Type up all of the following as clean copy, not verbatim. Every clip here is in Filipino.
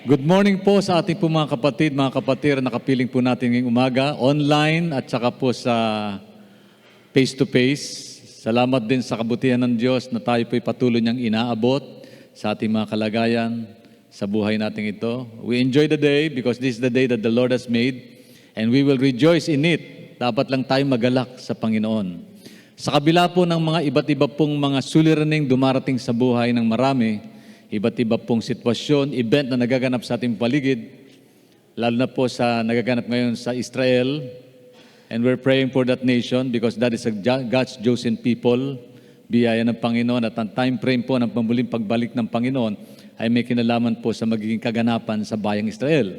Good morning po sa ating po mga kapatid, nakapiling po natin ngayong umaga, online at saka po sa face-to-face. Salamat din sa kabutihan ng Diyos na tayo po'y patuloy niyang inaabot sa ating mga kalagayan sa buhay natin ito. We enjoy the day because this is the day that the Lord has made and we will rejoice in it. Dapat lang tayo magalak sa Panginoon. Sa kabila po ng mga iba't iba pong mga suliraning dumarating sa buhay ng marami, iba't iba pong sitwasyon, event na nagaganap sa ating paligid, lalo na po sa nagaganap ngayon sa Israel. And we're praying for that nation because that is God's chosen people, biyaya ng Panginoon. At ang time frame po ng pamuling pagbalik ng Panginoon ay may kinalaman po sa magiging kaganapan sa bayang Israel.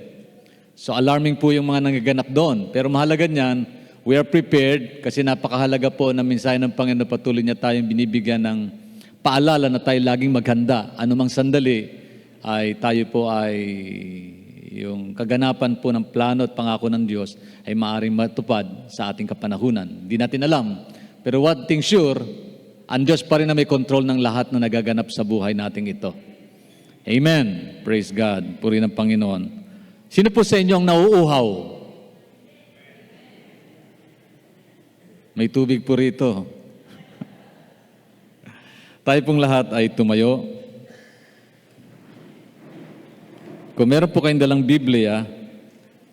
So alarming po yung mga nangaganap doon. Pero mahalaga niyan, we are prepared kasi napakahalaga po na mensahe ng Panginoon, patuloy niya tayong binibigyan ng paalala na tayo laging maghanda. Anumang sandali ay tayo po ay yung kaganapan po ng plano at pangako ng Diyos ay maaaring matupad sa ating kapanahunan. Hindi natin alam. Pero one thing sure, ang Diyos pa rin na may control ng lahat na nagaganap sa buhay nating ito. Amen. Praise God. Puri ng Panginoon. Sino po sa inyo ang nauuhaw? May tubig po rito. Tayo pong lahat ay tumayo. Kung meron po kayong dalang Biblia,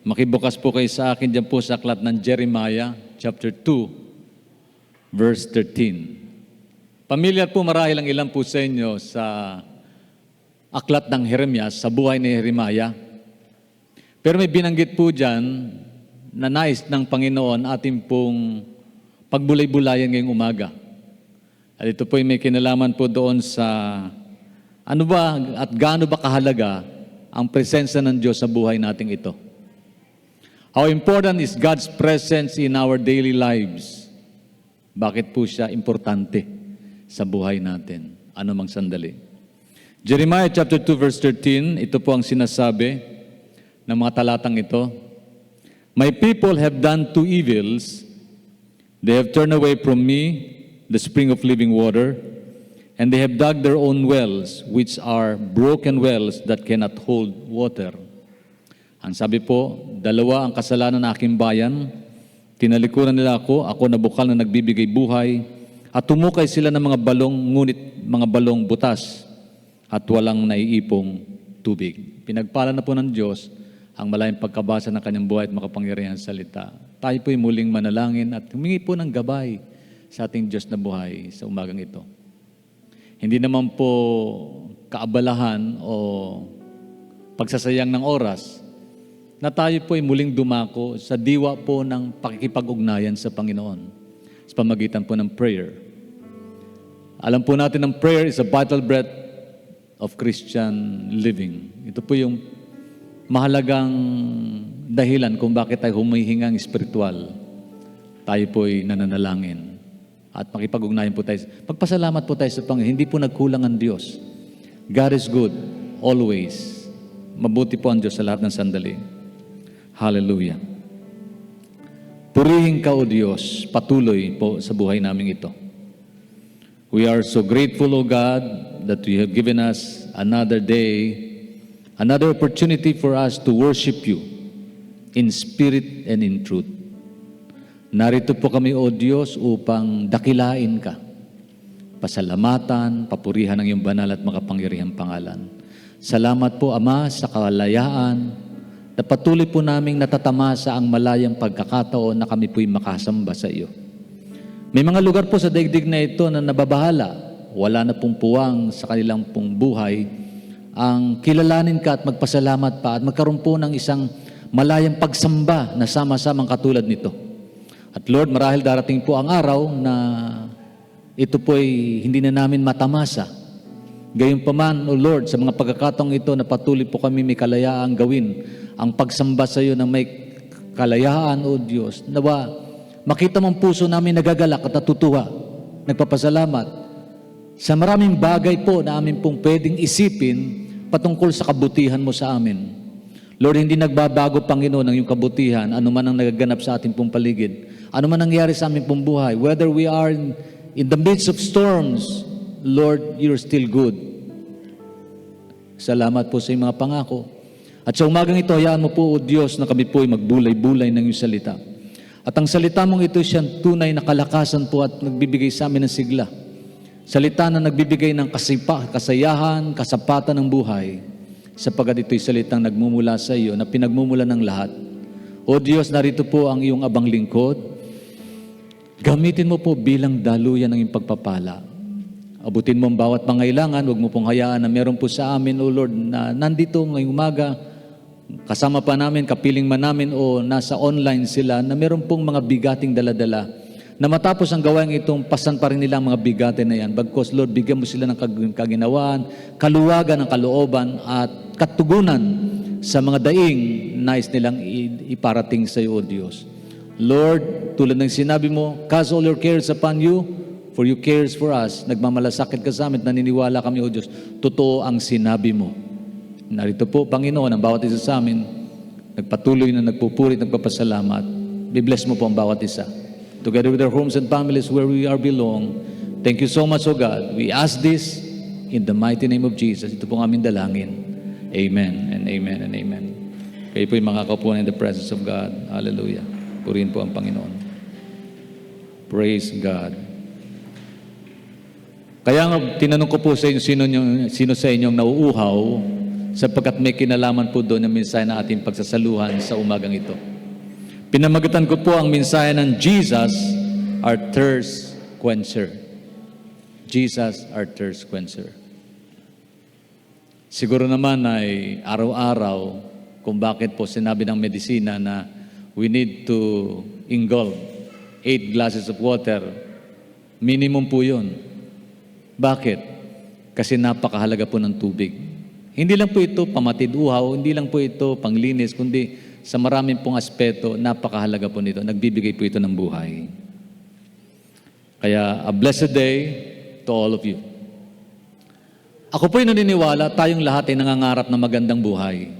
makibukas po kayo sa akin dyan po sa aklat ng Jeremiah, chapter 2, verse 13. Pamilyar po marahil ang ilan po sa inyo sa aklat ng Jeremias, sa buhay ni Jeremiah. Pero may binanggit po dyan na nais ng Panginoon ating pong pagbulay-bulayan ngayong umaga. At ito po ay may kinalaman po doon sa ano ba at gaano ba kahalaga ang presensya ng Diyos sa buhay nating ito. How important is God's presence in our daily lives? Bakit po siya importante sa buhay natin? Ano mang sandali. Jeremiah chapter 2 verse 13, ito po ang sinasabi ng mga talatang ito. My people have done two evils. They have turned away from me, the spring of living water, and they have dug their own wells, which are broken wells that cannot hold water. Ang sabi po, dalawa ang kasalanan ng aking bayan. Tinalikuran nila ako na bukal na nagbibigay buhay, at tumukay sila ng mga balong, ngunit mga balong butas, at walang naiipong tubig. Pinagpala na po ng Diyos ang malayang pagkabasa ng kanyang buhay at makapangyarihan salita. Tayo po'y muling manalangin at humingi po ng gabay sa ating Diyos na buhay sa umagang ito. Hindi naman po kaabalahan o pagsasayang ng oras na tayo po ay muling dumako sa diwa po ng pakikipag-ugnayan sa Panginoon sa pamagitan po ng prayer. Alam po natin ang prayer is a vital breath of Christian living. Ito po yung mahalagang dahilan kung bakit tayo humihingang espiritual. Tayo po ay nananalangin. At makipag-ugnayan po tayo. Pagpasalamat po tayo sa Panginoon. Hindi po nagkulang ang Diyos. God is good, always. Mabuti po ang Diyos sa lahat ng sandali. Hallelujah. Purihin ka, O Diyos, patuloy po sa buhay namin ito. We are so grateful, O God, that you have given us another day, another opportunity for us to worship you in spirit and in truth. Narito po kami, O Diyos, upang dakilain ka. Pasalamatan, papurihan ang iyong banal at makapangyarihang pangalan. Salamat po, Ama, sa kalayaan na patuloy po naming natatamasa ang malayang pagkakataon na kami po'y makasamba sa iyo. May mga lugar po sa daigdig na ito na nababahala. Wala na pong puwang sa kanilang pong buhay. Ang kilalanin ka at magpasalamat pa at magkaroon po ng isang malayang pagsamba na sama-samang katulad nito. At Lord, marahil darating po ang araw na ito po ay hindi na namin matamasa. Gayunpaman, O Lord, sa mga pagkakataong ito na patuloy po kami may kalayaan gawin ang pagsamba sa iyo na may kalayaan, O Diyos. Nawa, makita mong puso namin nagagalak at natutuwa, nagpapasalamat sa maraming bagay po na amin pong pwedeng isipin patungkol sa kabutihan mo sa amin. Lord, hindi nagbabago, Panginoon, ang iyong kabutihan, anuman ang nagaganap sa ating pong paligid. Ano man nangyari sa aming pong buhay, whether we are in the midst of storms, Lord, you're still good. Salamat po sa iyong mga pangako. At sa umagang ito, hayaan mo po, O Diyos, na kami po ay magbulay-bulay ng iyong salita. At ang salita mong ito siyang tunay na kalakasan po at nagbibigay sa amin ng sigla. Salita na nagbibigay ng kasayahan, kasapatan ng buhay, sapagat ito'y salitang nagmumula sa iyo, na pinagmumula ng lahat. O Diyos, narito po ang iyong abang lingkod. Gamitin mo po bilang daluyan ng iyong pagpapala. Abutin mo ang bawat pangailangan. Huwag mo pong hayaan na meron po sa amin, O Lord, na nandito ngayong umaga, kasama pa namin, kapiling man namin, o nasa online sila, na meron pong mga bigating daladala, na matapos ang gawain itong pasan pa rin nila ang mga bigatin na yan. Bagkos, Lord, bigyan mo sila ng kaginawaan, kaluwagan ng kalooban, at katugunan sa mga daing nais nilang iparating sa iyo, O Diyos. Lord, tulad ng sinabi mo, cast all your cares upon you, for you cares for us. Nagmamalasakit ka sa amin, naniniwala kami, O Diyos. Totoo ang sinabi mo. Narito po, Panginoon, ang bawat isa sa amin, nagpatuloy na nagpupurit, nagpapasalamat. Be-bless mo po ang bawat isa. Together with our homes and families where we are belong, thank you so much, O God. We ask this in the mighty name of Jesus. Ito po ang aming dalangin. Amen and amen and amen. Kayo po'y makakaupo in the presence of God. Hallelujah. Purihin po ang Panginoon. Praise God. Kaya nga, tinanong ko po sa inyo, sino sa inyong nauuhaw, sapagkat may kinalaman po doon ang mensahe na ating pagsasaluhan sa umagang ito. Pinamagatan ko po ang mensahe ng Jesus, our thirst quencher. Jesus, our thirst quencher. Siguro naman ay araw-araw kung bakit po sinabi ng medisina na we need to ingulp 8 glasses of water. Minimum po yun. Bakit? Kasi napakahalaga po ng tubig. Hindi lang po ito pamatid-uhaw, hindi lang po ito panglinis, kundi sa maraming pong aspeto, napakahalaga po nito. Nagbibigay po ito ng buhay. Kaya a blessed day to all of you. Ako po'y naniniwala, tayong lahat ay nangangarap ng magandang buhay.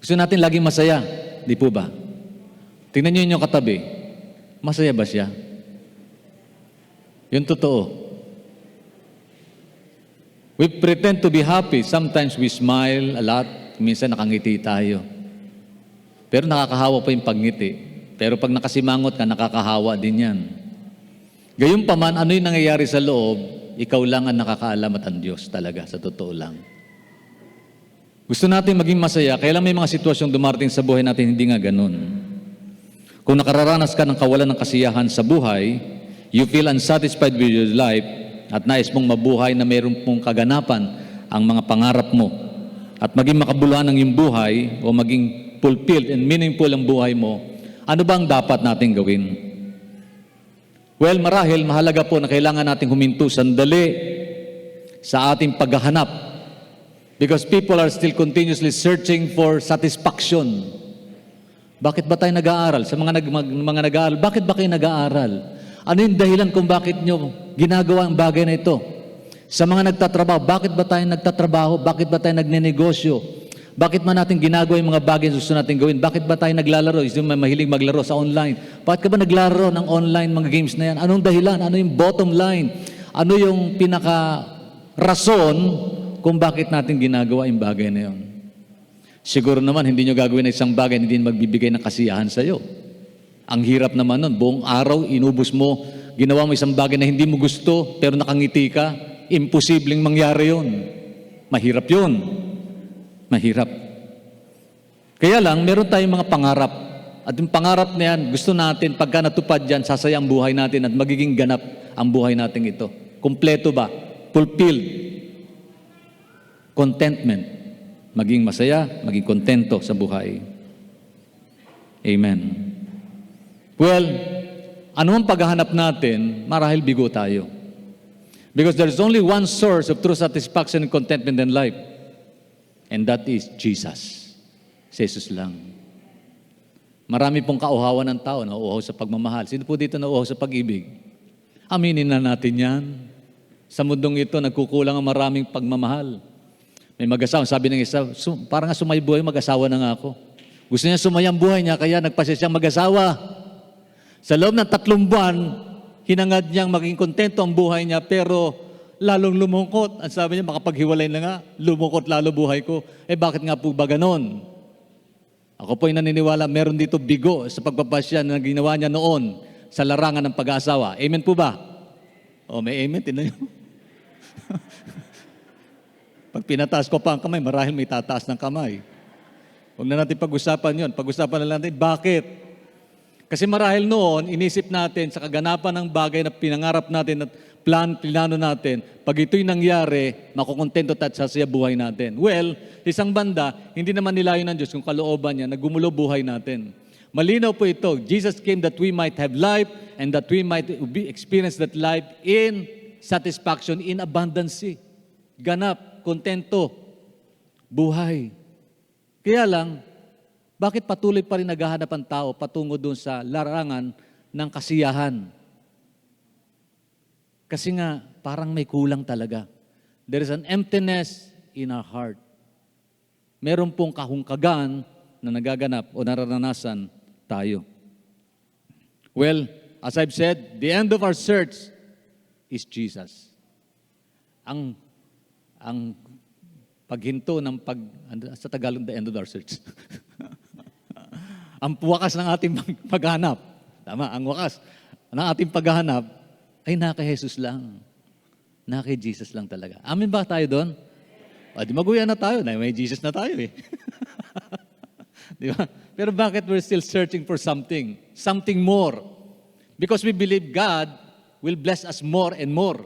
Gusto natin laging masaya, di po ba? Tingnan niyo yung katabi. Masaya ba siya? Yun totoo. We pretend to be happy. Sometimes we smile a lot. Minsan nakangiti tayo. Pero nakakahawa pa yung pagngiti. Pero pag nakasimangot ka, nakakahawa din yan. Gayunpaman, ano yung nangyayari sa loob? Ikaw lang ang nakakaalam at ang Diyos talaga, sa totoo lang. Gusto natin maging masaya, kaya lang may mga sitwasyong dumarating sa buhay natin, hindi nga ganun. Kung nakararanas ka ng kawalan ng kasiyahan sa buhay, you feel unsatisfied with your life, at nais mong mabuhay na mayroon pong kaganapan ang mga pangarap mo, at maging makabuluhan ang iyong buhay, o maging fulfilled and meaningful ang buhay mo, ano ba ang dapat natin gawin? Well, marahil mahalaga po na kailangan nating huminto sandali sa ating paghahanap, because people are still continuously searching for satisfaction. Bakit ba tayo nag-aaral? Sa mga nag-aaral, bakit ba kayo nag-aaral? Ano yung dahilan kung bakit nyo ginagawa ang bagay na ito? Sa mga nagtatrabaho, bakit ba tayo nagtatrabaho? Bakit ba tayo nagnenegosyo? Bakit man natin ginagawa yung mga bagay na gusto natin gawin? Bakit ba tayo naglalaro? Yung mahilig maglaro sa online. Bakit ka ba naglalaro ng online mga games na yan? Anong dahilan? Ano yung bottom line? Ano yung pinaka-rason kung bakit natin ginagawa yung bagay na yun? Siguro naman, hindi nyo gagawin na isang bagay, hindi magbibigay ng kasiyahan sa'yo. Ang hirap naman nun. Buong araw, inubos mo, ginawa mo isang bagay na hindi mo gusto, pero nakangiti ka, imposibleng mangyari yun. Mahirap yun. Mahirap. Kaya lang, meron tayong mga pangarap. At yung pangarap na yan, gusto natin, pagka natupad yan, sasaya ang buhay natin at magiging ganap ang buhay natin ito. Kompleto ba? Fulfilled. Contentment. Maging masaya, maging kontento sa buhay. Amen. Well, anumang paghahanap natin, marahil bigo tayo. Because there is only one source of true satisfaction and contentment in life. And that is Jesus. Si Jesus lang. Marami pong kauhawan ng tao, nauuhaw sa pagmamahal. Sino po dito nauuhaw sa pag-ibig? Aminin na natin yan. Sa mundong ito, nagkukulang ang maraming pagmamahal. May mag-asawa, sabi ng isa, parang nga sumay buhay, mag-asawa na nga ako. Gusto niya sumayang buhay niya, kaya nagpasya siyang mag-asawa. Sa loob ng 3 buwan, hinangad niyang maging kontento ang buhay niya, pero lalong lumungkot. Ang sabi niya, makapaghiwalay na nga, lumungkot lalo buhay ko. Bakit nga po ba ganon? Ako po'y naniniwala, meron dito bigo sa pagpapasya na ginawa niya noon sa larangan ng pag-aasawa. Amen po ba? May amen, tinan niyo. Pag pinataas ko pa ang kamay, marahil may tataas ng kamay. Huwag na natin pag-usapan yun. Pag-usapan na natin, bakit? Kasi marahil noon, inisip natin sa kaganapan ng bagay na pinangarap natin at plano natin, pag ito'y nangyari, makukontento at sasaya buhay natin. Well, isang banda, hindi naman nilayo ng Diyos kung kalooban niya, nagumulo buhay natin. Malinaw po ito, Jesus came that we might have life and that we might experience that life in satisfaction, in abundance. Ganap, kontento, buhay. Kaya lang, bakit patuloy pa rin naghahanap ang tao patungo doon sa larangan ng kasiyahan? Kasi nga, parang may kulang talaga. There is an emptiness in our heart. Meron pong kahungkagan na nagaganap o nararanasan tayo. Well, as I've said, the end of our search is Jesus. Ang paghinto ng sa Tagalog, the end of our search. Ang wakas ng ating paghanap. Tama, ang wakas ng ating paghanap ay naka Jesus lang. Naka Jesus lang talaga. Amin ba tayo doon? Di maguya na tayo. May Jesus na tayo eh. Di ba? Pero bakit we're still searching for something? Something more. Because we believe God will bless us more and more.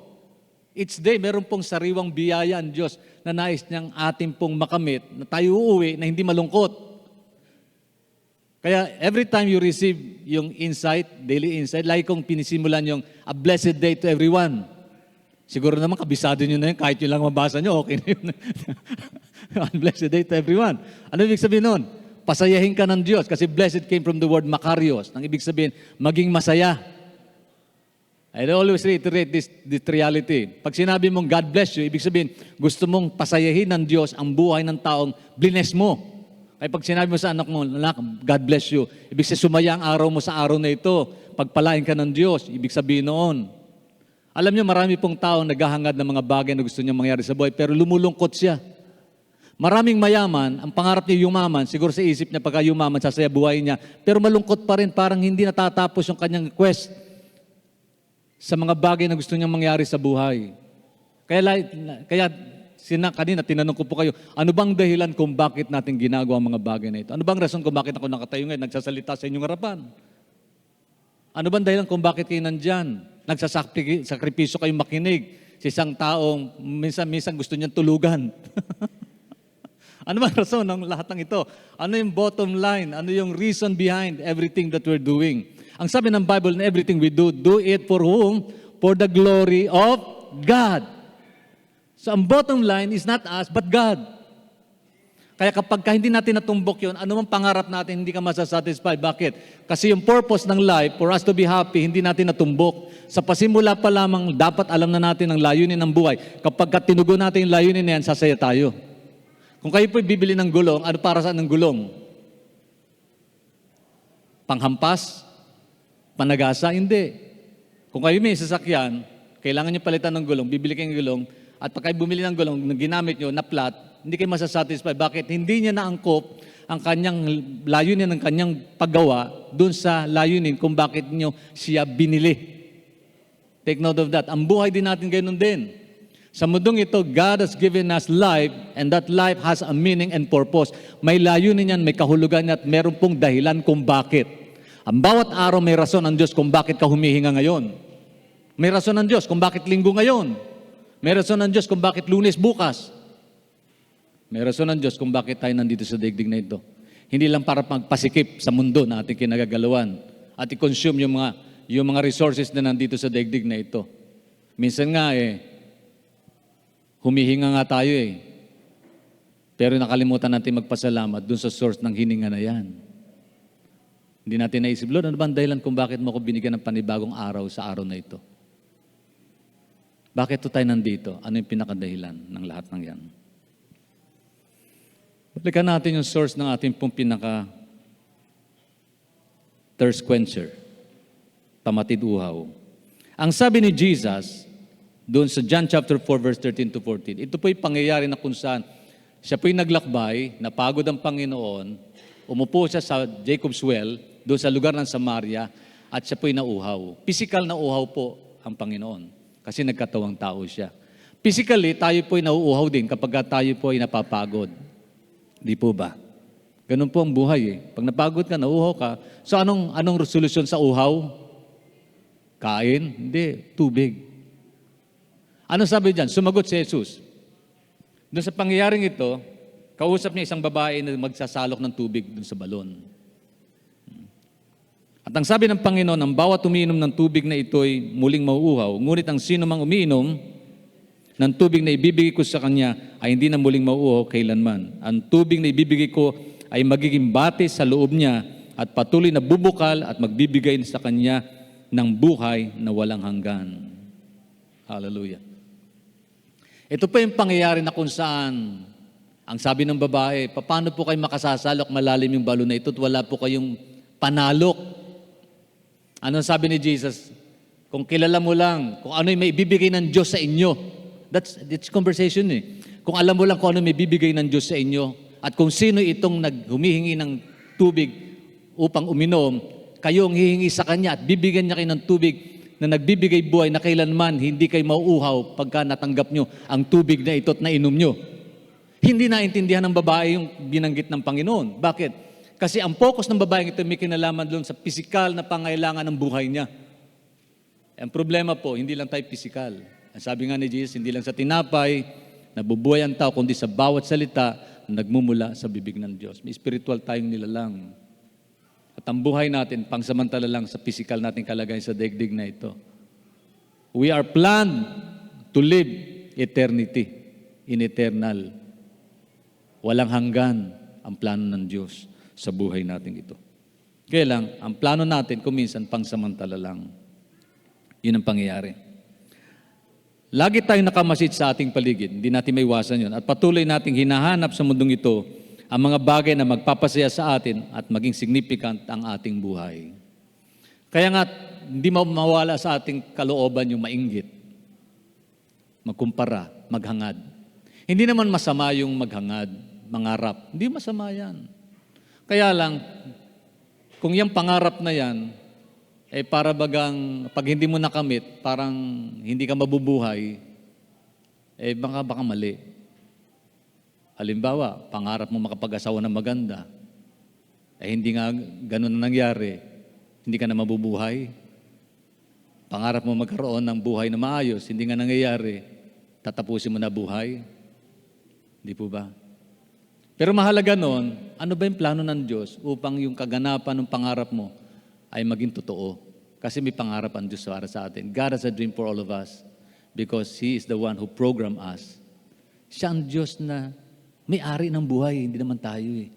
Each day, meron pong sariwang biyaya ang Diyos na nais niyang ating pong makamit na tayo uuwi na hindi malungkot. Kaya every time you receive yung insight, daily insight, like kong pinisimulan yung a blessed day to everyone. Siguro naman kabisado nyo na yun, kahit yun lang mabasa nyo, okay na yun. A blessed day to everyone. Ano ibig sabihin nun? Pasayahin ka ng Diyos kasi blessed came from the word makarios. Nang ibig sabihin, maging masaya. I always reiterate this reality. Pag sinabi mong God bless you, ibig sabihin, gusto mong pasayahin ng Diyos ang buhay ng taong blines mo. Kaya pag sinabi mo sa anak mo, God bless you, ibig sabihin sumaya ang araw mo sa araw na ito. Pagpalain ka ng Diyos, ibig sabihin noon. Alam niyo, marami pong tao naghahangad ng mga bagay na gusto niya mangyari sa buhay, pero lumulungkot siya. Maraming mayaman, ang pangarap niya yumaman, siguro sa isip niya pagka yumaman, sasaya buhay niya, pero malungkot pa rin, parang hindi natatapos yung kanyang quest sa mga bagay na gusto niyang mangyari sa buhay. Kanina, tinanong ko po kayo, ano bang dahilan kung bakit natin ginagawa ang mga bagay na ito? Ano bang rason kung bakit ako nakatayo ngayon, nagsasalita sa inyong harapan? Ano bang dahilan kung bakit kayo nandyan? Nagsasakripisyo kayong makinig sa isang taong minsan gusto niyang tulugan. Ano bang rason ng lahat ng ito? Ano yung bottom line? Ano yung reason behind everything that we're doing? Ang sabi ng Bible na everything we do it for whom? For the glory of God. So ang bottom line is not us, but God. Kaya kapag hindi natin natumbok yun, ano man pangarap natin, hindi ka masasatisfy. Bakit? Kasi yung purpose ng life, for us to be happy, hindi natin natumbok. Sa pasimula pa lamang, dapat alam na natin ang layunin ng buhay. Kapag tinugo natin yung layunin na yan, sasaya tayo. Kung kayo po'y bibili ng gulong, ano para saan ng gulong? Panghampas? Panagasa? Hindi. Kung kayo may sasakyan, kailangan nyo palitan ng gulong, bibili kayo ng gulong, at pag kayo bumili ng gulong, ginamit nyo na flat, hindi kayo masasatisfy. Bakit? Hindi niya naangkop ang kanyang layunin ng kanyang paggawa dun sa layunin kung bakit nyo siya binili. Take note of that. Ang buhay din natin ganoon din. Sa mundong ito, God has given us life and that life has a meaning and purpose. May layunin yan, may kahulugan yan at meron pong dahilan kung bakit. Ang bawat araw may rason ang Diyos kung bakit ka humihinga ngayon. May rason ang Diyos kung bakit linggo ngayon. May rason ng Diyos kung bakit Lunes bukas. May rason ng Diyos kung bakit tayo nandito sa daigdig na ito. Hindi lang para magpasikip sa mundo na ating kinagagalawan at i-consume yung mga resources na nandito sa daigdig na ito. Minsan nga humihinga nga tayo Pero nakalimutan natin magpasalamat dun sa source ng hininga na yan. Hindi natin naisip, Lord, ano ba ang dahilan kung bakit mo ako binigyan ng panibagong araw sa araw na ito? Bakit tayo nandito? Ano yung pinakadahilan ng lahat ng yan? Balikan natin yung source ng ating pong thirst quencher, tamatid uhaw. Ang sabi ni Jesus, doon sa John chapter 4 verse 13 to 14. Ito po'y pangyayari na kung saan siya po'y naglakbay, napagod ang Panginoon, umupo siya sa Jacob's Well, doon sa lugar ng Samaria, at siya po'y nauhaw. Physical na uhaw po ang Panginoon, kasi nagkatawang tao siya. Physically, tayo po'y nauuhaw din kapag tayo po'y napapagod. Di po ba? Ganun po ang buhay eh. Pag napagod ka, nauuhaw ka. So anong solusyon sa uhaw? Kain? Hindi, tubig. Ano sabi diyan? Sumagot si Jesus. Doon sa pangyayaring ito, kausap niya isang babae na magsasalok ng tubig doon sa balon. At ang sabi ng Panginoon, ang bawat umiinom ng tubig na ito'y muling mauuhaw, ngunit ang sino mang umiinom ng tubig na ibibigay ko sa kanya ay hindi na muling mauuhaw kailanman. Ang tubig na ibibigay ko ay magiging bate sa loob niya at patuloy na bubukal at magbibigay sa kanya ng buhay na walang hanggan. Hallelujah. Ito pa yung pangyayari na kung saan ang sabi ng babae, paano po kayo makasasalok malalim yung balon na ito at wala po kayong panalok? Ano sabi ni Jesus? Kung kilala mo lang kung ano yung may ibibigay ng Diyos sa inyo. That's conversation eh. Kung alam mo lang kung ano may bibigay ng Diyos sa inyo at kung sino itong humihingi ng tubig upang uminom, kayo ang hihingi sa Kanya at bibigyan niya kayo ng tubig na nagbibigay buhay na kailanman hindi kayo mauuhaw pagka natanggap nyo ang tubig na ito at nainom nyo. Hindi naintindihan ng babae yung binanggit ng Panginoon. Bakit? Kasi ang focus ng babaeng ito may kinalaman doon sa pisikal na pangailangan ng buhay niya. Ang problema po, hindi lang tayo pisikal. Ang sabi nga ni Jesus, hindi lang sa tinapay, nabubuhay ang tao, kundi sa bawat salita na nagmumula sa bibig ng Diyos. May spiritual tayong nilalang. At ang buhay natin, pangsamantala lang sa physical nating kalagayan sa daigdig na ito. We are planned to live eternity in eternal. Walang hanggan ang plano ng Diyos sa buhay natin ito. Kaya lang, ang plano natin kuminsan pangsamantala lang. Yun ang pangyayari. Lagi tayong nakamasid sa ating paligid, hindi natin maiwasan yun. At patuloy nating hinahanap sa mundong ito ang mga bagay na magpapasaya sa atin at maging significant ang ating buhay. Kaya nga, hindi mawala sa ating kalooban yung mainggit, magkumpara, maghangad. Hindi naman masama yung maghangad, mangarap. Hindi masama yan. Kaya lang, kung yung pangarap na yan, para bagang, pag hindi mo nakamit, parang hindi ka mabubuhay, baka mali. Halimbawa, pangarap mo makapag-asawa ng maganda, hindi nga ganun na nangyari, hindi ka na mabubuhay. Pangarap mo magkaroon ng buhay na maayos, hindi nga nangyayari, tatapusin mo na buhay. Hindi po ba? Pero mahalaga noon, ano ba yung plano ng Diyos upang yung kaganapan ng pangarap mo ay maging totoo? Kasi may pangarap ang Diyos para sa atin. God has a dream for all of us because He is the one who programmed us. Siya ang Diyos na may-ari ng buhay, hindi naman tayo eh.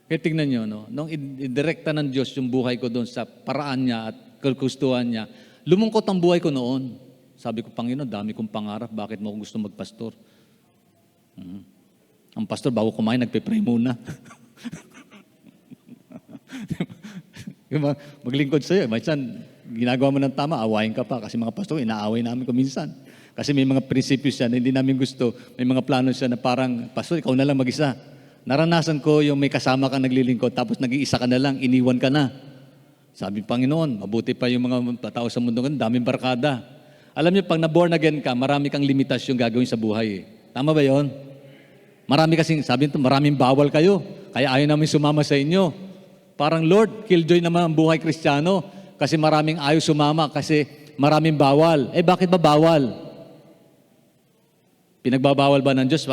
Kaya tingnan nyo, no? Nung indirekta ng Diyos yung buhay ko doon sa paraan niya at kagustuhan niya, lumungkot ang buhay ko noon. Sabi ko, Panginoon, dami kong pangarap, bakit mo ako gusto magpastor? Ang pastor, bago kumain, nagpe-pray muna. Maglingkod sa'yo. Minsan, ginagawa mo ng tama, awayin ka pa. Kasi mga pastor, inaaway namin ko minsan. Kasi may mga prinsipyo siya na hindi namin gusto. May mga plano siya na parang, pastor, ikaw na lang mag-isa. Naranasan ko yung may kasama kang naglilingkod, tapos nag-iisa ka na lang, iniwan ka na. Sabi Panginoon, mabuti pa yung mga tao sa mundo ngayon, daming barkada. Alam niyo, pag na-born again ka, marami kang limitasyon gagawin sa buhay. Eh. Tama ba yon? Marami kasing, sabi nito, maraming bawal kayo. Kaya ayaw namin sumama sa inyo. Parang, Lord, killjoy naman ang buhay Kristiyano. Kasi maraming ayaw sumama, kasi maraming bawal. Bakit ba bawal? Pinagbabawal ba ng Diyos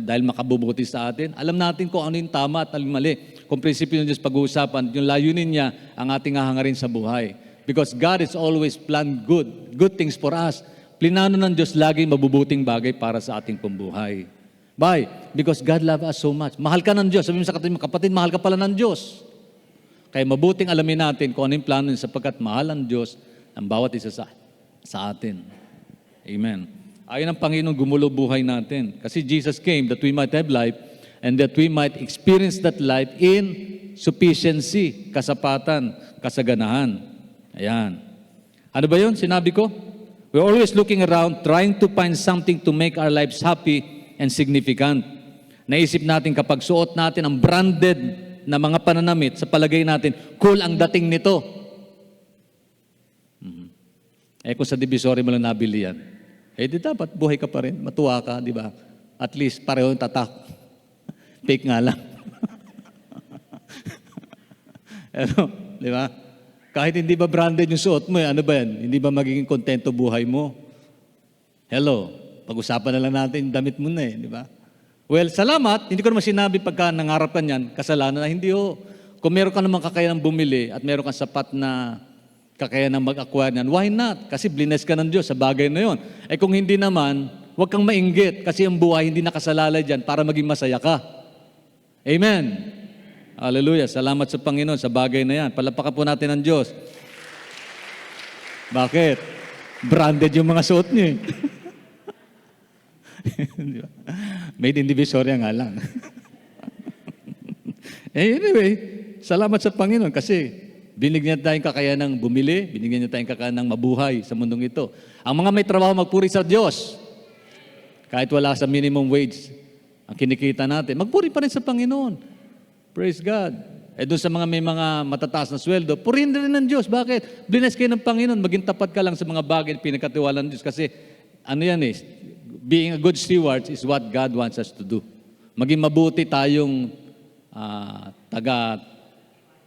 dahil makabubuti sa atin? Alam natin kung ano yung tama at mali. Kung prinsipyo ng Diyos pag-uusapan, yung layunin niya ang ating hahangarin sa buhay. Because God is always planned good things for us. Plinano ng Diyos laging mabubuting bagay para sa ating pambuhay. Why? Because God loves us so much. Mahal ka ng Diyos. Sabi mo sa kapatid, mahal ka pala ng Diyos. Kaya mabuting alamin natin kung ano yung plano niya sapagkat mahal ng Diyos ang bawat isa sa atin. Amen. Ayon ang Panginoon, gumulo buhay natin. Kasi Jesus came that we might have life and that we might experience that life in sufficiency, kasapatan, kasaganahan. Ayan. Ano ba yun? Sinabi ko? We're always looking around, trying to find something to make our lives happy and significant. Naisip natin kapag suot natin ang branded na mga pananamit, sa palagay natin, cool ang dating nito. Kung sa Divisory mo lang nabili yan, di dapat buhay ka pa rin, matuwa ka, di ba? At least pareho yung tatak. Fake nga lang. Di ba? Kahit hindi ba branded yung suot mo, ano ba yan? Hindi ba magiging kontento buhay mo? Hello, pag-usapan na lang natin yung damit mo na di ba? Well, salamat. Hindi ko naman sinabi pagka nangarap ka niyan, kasalanan na hindi ho. Kung meron ka naman kakayanang bumili at meron kang sapat na kakayanang mag-acquire niyan, why not? Kasi blines ka ng Diyos sa bagay na yon. Kung hindi naman, huwag kang mainggit kasi ang buhay hindi nakasalalay dyan para maging masaya ka. Amen. Hallelujah. Salamat sa Panginoon sa bagay na yan. Palapakan po natin ang Diyos. Bakit? Branded yung mga suot niyo Made in Divisoria nga lang. Anyway, salamat sa Panginoon kasi binigyan niya tayong kakayanang bumili, binigyan niya tayong kakayanang mabuhay sa mundong ito. Ang mga may trabaho, magpuri sa Diyos. Kahit wala sa minimum wage, ang kinikita natin, magpuri pa rin sa Panginoon. Praise God. Doon sa mga may mga matataas na sweldo, purihin rin ng Diyos. Bakit? Bless kayo ng Panginoon. Maging tapat ka lang sa mga bagay na pinagkatiwalaan ng Diyos. Kasi, being a good steward is what God wants us to do. Maging mabuti tayong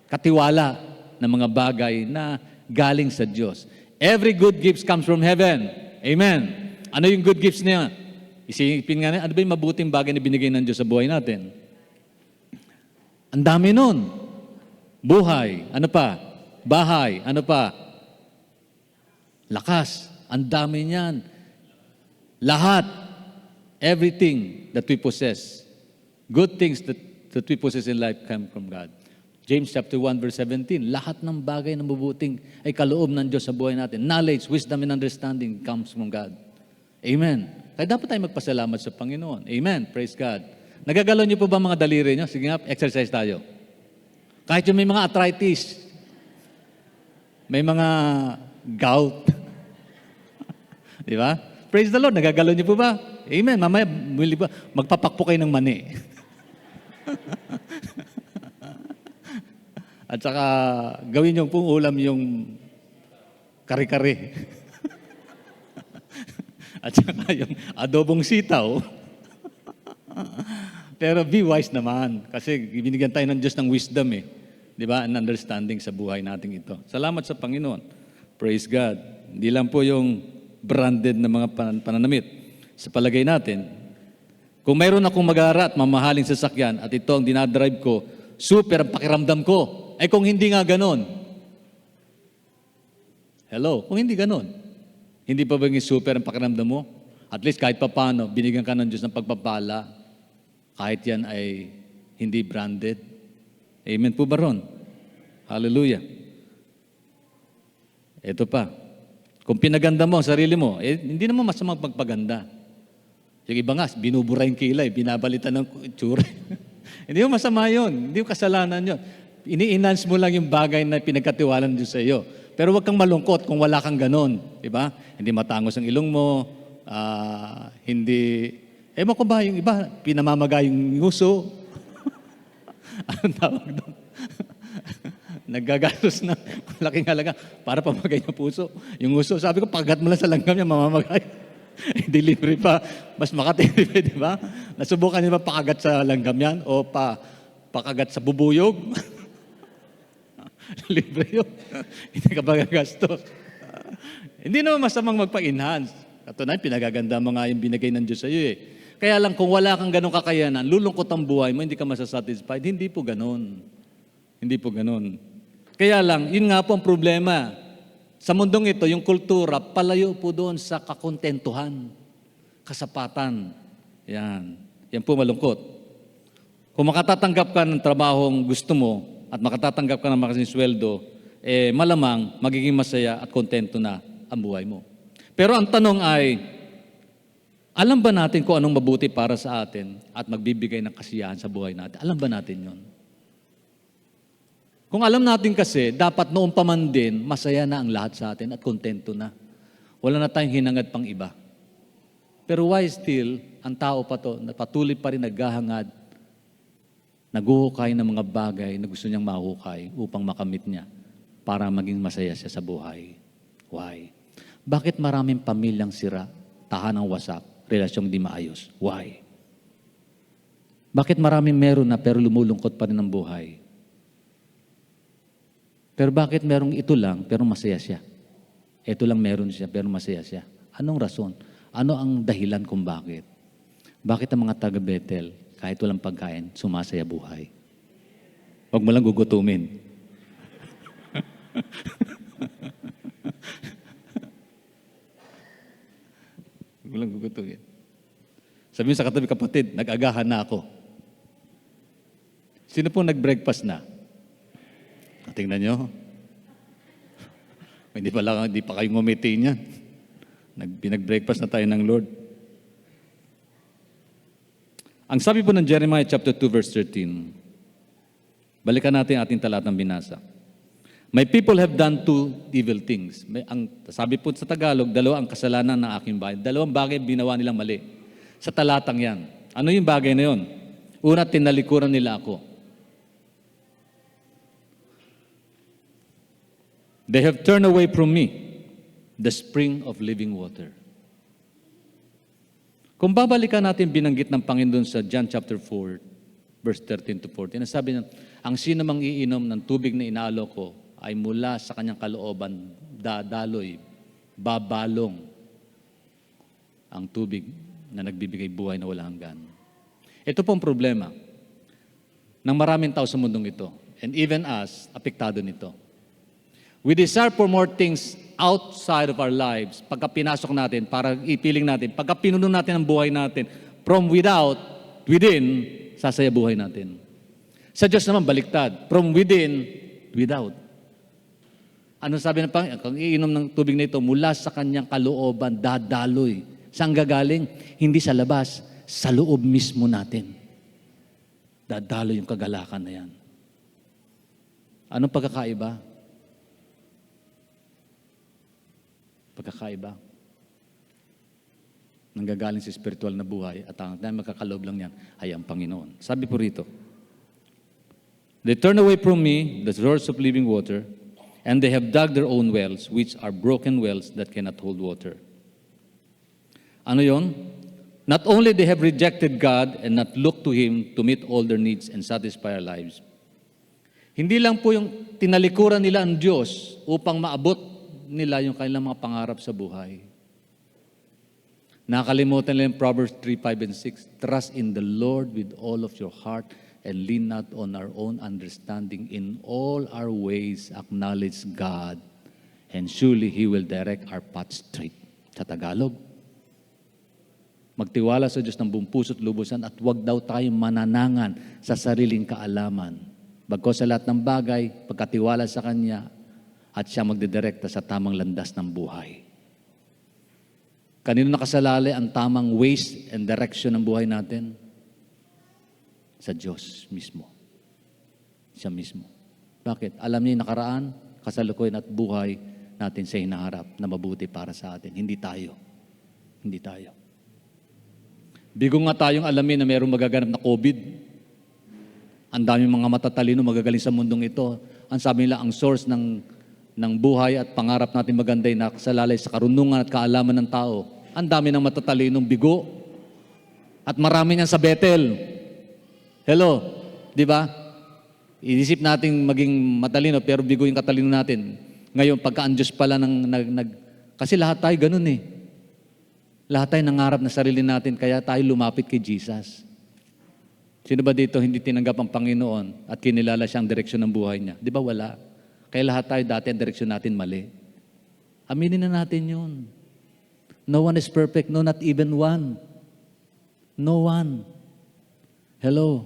katiwala ng mga bagay na galing sa Diyos. Every good gift comes from heaven. Amen. Ano yung good gifts niya? Isipin nga ano ba yung mabuting bagay na binigay ng Diyos sa buhay natin? Ang dami nun. Buhay. Ano pa? Bahay. Ano pa? Lakas. Ang dami niyan. Lahat. Everything that we possess. Good things that we possess in life come from God. James chapter 1 verse 17. Lahat ng bagay na mabuting ay kaloob ng Diyos sa buhay natin. Knowledge, wisdom, and understanding comes from God. Amen. Kaya dapat tayo magpasalamat sa Panginoon. Amen. Praise God. Nagagalaw niyo po ba mga daliri niyo? Sige nga, exercise tayo. Kahit yung may mga arthritis, may mga gout. Di ba? Praise the Lord. Nagagalaw niyo po ba? Amen. Mamaya, magpapakpo kayo ng mani. At saka, gawin niyo pong ulam yung kare-kare. At saka yung adobong sitaw. Pero be wise naman. Kasi binigyan tayo ng Diyos ng wisdom Di ba? And understanding sa buhay natin ito. Salamat sa Panginoon. Praise God. Hindi lang po yung branded na mga pananamit. Sa palagay natin, kung mayroon akong mag-aara at mamahaling sasakyan at ito ang dinadrive ko, super ang pakiramdam ko. Kung hindi nga ganon. Hello? Kung hindi ganon. Hindi pa ba super ang pakiramdam mo? At least kahit papano, binigyan ka ng Diyos ng pagpapala. Kahit yan ay hindi branded. Amen po ba ron? Hallelujah. Ito pa. Kung pinaganda mo ang sarili mo, hindi naman masamang pagpaganda. Yung iba nga, binubura yung kilay, binabalitan ng itsura. Hindi mo masama yun. Hindi mo kasalanan yun. Ini-enhance mo lang yung bagay na pinagkatiwalan Diyos sa iyo. Pero huwag kang malungkot kung wala kang ganon. Diba? Hindi matangos ang ilong mo, hindi... Ewan ko ba, yung iba, pinamamaga yung nguso. Anong tawag doon? Naggagastos na malaking halaga para pamagay ng puso. Yung nguso, sabi ko, pagkat mo lang sa langgam niya, mamamagay. Delivery pa, mas makatipid, di ba? Nasubukan niyo ba pakagat sa langgam yan? O pakagat sa bubuyog? Libre yun. Hindi ka magagastos. Hindi naman masamang magpa-enhance. Katunayan, pinagaganda mo nga yung binigay ng Diyos sa iyo Kaya lang kung wala kang ganong kakayanan, lulungkot ang buhay mo, hindi ka masasatisfied. Hindi po ganon. Hindi po ganon. Kaya lang, yun nga po ang problema. Sa mundong ito, yung kultura, palayo po doon sa kakontentuhan, kasapatan. Yan. Yan po malungkot. Kung makatatanggap ka ng trabahong gusto mo at makatatanggap ka ng makasing sweldo, malamang magiging masaya at kontento na ang buhay mo. Pero ang tanong ay, alam ba natin kung anong mabuti para sa atin at magbibigay ng kasiyahan sa buhay natin? Alam ba natin yon? Kung alam natin kasi, dapat noong pa man din, masaya na ang lahat sa atin at kontento na. Wala na tayong hinangad pang iba. Pero why still, ang tao pa to, na patuloy pa rin naghahangad, naghuhukay ng mga bagay na gusto niyang mahukay upang makamit niya para maging masaya siya sa buhay. Why? Bakit maraming pamilyang sira, tahanang wasak, relasyong di maayos? Why? Bakit maraming meron na pero lumulungkot pa rin ang buhay? Pero bakit merong ito lang pero masaya siya? Ito lang meron siya pero masaya siya. Anong rason? Ano ang dahilan kung bakit? Bakit ang mga taga-Bethel, kahit walang pagkain, sumasaya buhay? Huwag mo lang gugutumin. Huwag mo lang gugutumin. Sabihin sa katabi, kapatid, nag-agahan na ako. Sino po nag-breakfast na? Tingnan nyo. Hindi pa kayo ngumiti niyan. Binag-breakfast na tayo ng Lord. Ang sabi po ng Jeremiah chapter 2 verse 13, balikan natin ating talatang binasa. My people have done two evil things. Sabi po sa Tagalog, dalawa ang kasalanan ng aking bayan. Dalawang bagay binawa nilang mali. Sa talatang yan. Ano yung bagay na yon? Una, tinalikuran nila ako. They have turned away from me, the spring of living water. Kung babalikan natin binanggit ng Panginoon sa John chapter 4, verse 13 to 14, sabi niya, ang sino mang iinom ng tubig na inaalok ko ay mula sa kanyang kalooban, dadaloy, babalong ang tubig na nagbibigay buhay na walang hanggan. Ito pong problema ng maraming tao sa mundong ito, and even us, apektado nito. We desire for more things outside of our lives. Pagka pinasok natin, para ipiling natin, pagka pinuno natin ang buhay natin, from within, sasaya buhay natin. Sa Diyos naman, baliktad. From within, without. Ano sabi ng Panginoon? Kung iinom ng tubig na ito, mula sa kanyang kalooban, dadaloy. Saan gagaling? Hindi sa labas, sa loob mismo natin. Dadaloy yung kagalakan na yan. Anong pagkakaiba? Pagkakaiba. Nanggagaling sa spiritual na buhay at ang magkakaloob lang yan ay ang Panginoon. Sabi po rito, they turn away from me, the source of living water, and they have dug their own wells, which are broken wells that cannot hold water. Ano yon? Not only they have rejected God and not looked to Him to meet all their needs and satisfy our lives. Hindi lang po yung tinalikuran nila ang Diyos upang maabot nila yung kanilang mga pangarap sa buhay. Nakalimutan nila yung Proverbs 3, 5, and 6. Trust in the Lord with all of your heart and lean not on our own understanding. In all our ways, acknowledge God and surely He will direct our path straight. Sa Tagalog, magtiwala sa Diyos ng buong puso't lubusan at huwag daw tayong mananangan sa sariling kaalaman. Bagkos sa lahat ng bagay, pagkatiwala sa Kanya, at siya magdidirekta sa tamang landas ng buhay. Kanino nakasalalay ang tamang ways and direction ng buhay natin? Sa Diyos mismo. Siya mismo. Bakit? Alam niya yung nakaraan, kasalukuyan at buhay natin sa hinaharap na mabuti para sa atin. Hindi tayo. Hindi tayo. Bigo nga tayong alamin na mayroong magaganap na COVID. Ang daming mga matatalino magagaling sa mundong ito. Ang sabi nila, ang source ng buhay at pangarap natin maganda ay nakasalalay sa karunungan at kaalaman ng tao. Ang dami ng matatalinong bigo. At marami niyan sa Bethel. Hello, di ba? Inisip natin maging matalino pero bigo yung katalino natin. Ngayon, pagka ang Diyos pala kasi lahat tayo ganun eh. Lahat tayo nangarap na sarili natin kaya tayo lumapit kay Jesus. Sino ba dito hindi tinanggap ang Panginoon at kinilala siya ang direksyon ng buhay niya? Di ba wala? Kaya lahat tayo dati ang direksyon natin mali. Aminin na natin yun. No one is perfect, no not even one. No one. Hello.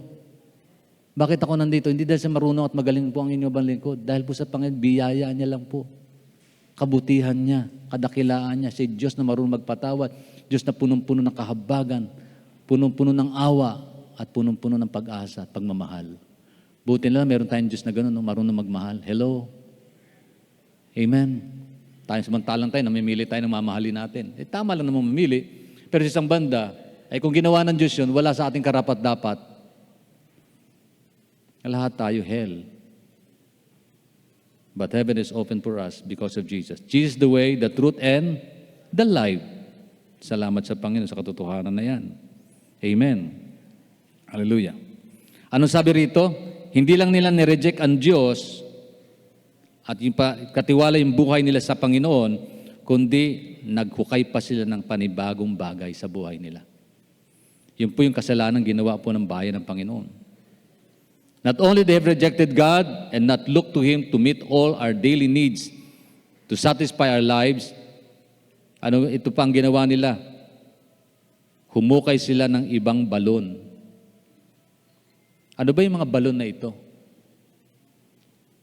Bakit ako nandito? Hindi dahil sa marunong at magaling po ang inyong lingkod. Dahil po sa Panginoon, biyaya niya lang po. Kabutihan niya, kadakilaan niya. Si Diyos na marunong magpatawad. Diyos na punong-puno ng kahabagan, punong-puno ng awa, at punong-puno ng pag-asa at pagmamahal. Buti na lang, meron tayong Diyos na gano'n, marunong magmahal. Hello? Amen? Tayo samantalang tayo, namimili tayo ng mamahalin natin. Tama lang naman mamili. Pero sa isang banda, kung ginawa ng Diyos yun, wala sa ating karapat-dapat. Lahat tayo hell. But heaven is open for us because of Jesus. Jesus the way, the truth, and the life. Salamat sa Panginoon sa katotohanan na yan. Amen. Hallelujah. Ano sabi rito? Hindi lang nila nireject ang Diyos at yung katiwala yung buhay nila sa Panginoon, kundi naghukay pa sila ng panibagong bagay sa buhay nila. Yun po yung kasalanan ginawa po ng bayan ng Panginoon. Not only they have rejected God and not looked to Him to meet all our daily needs, to satisfy our lives, ito pa ang ginawa nila? Humukay sila ng ibang balon. Ano ba yung mga balon na ito?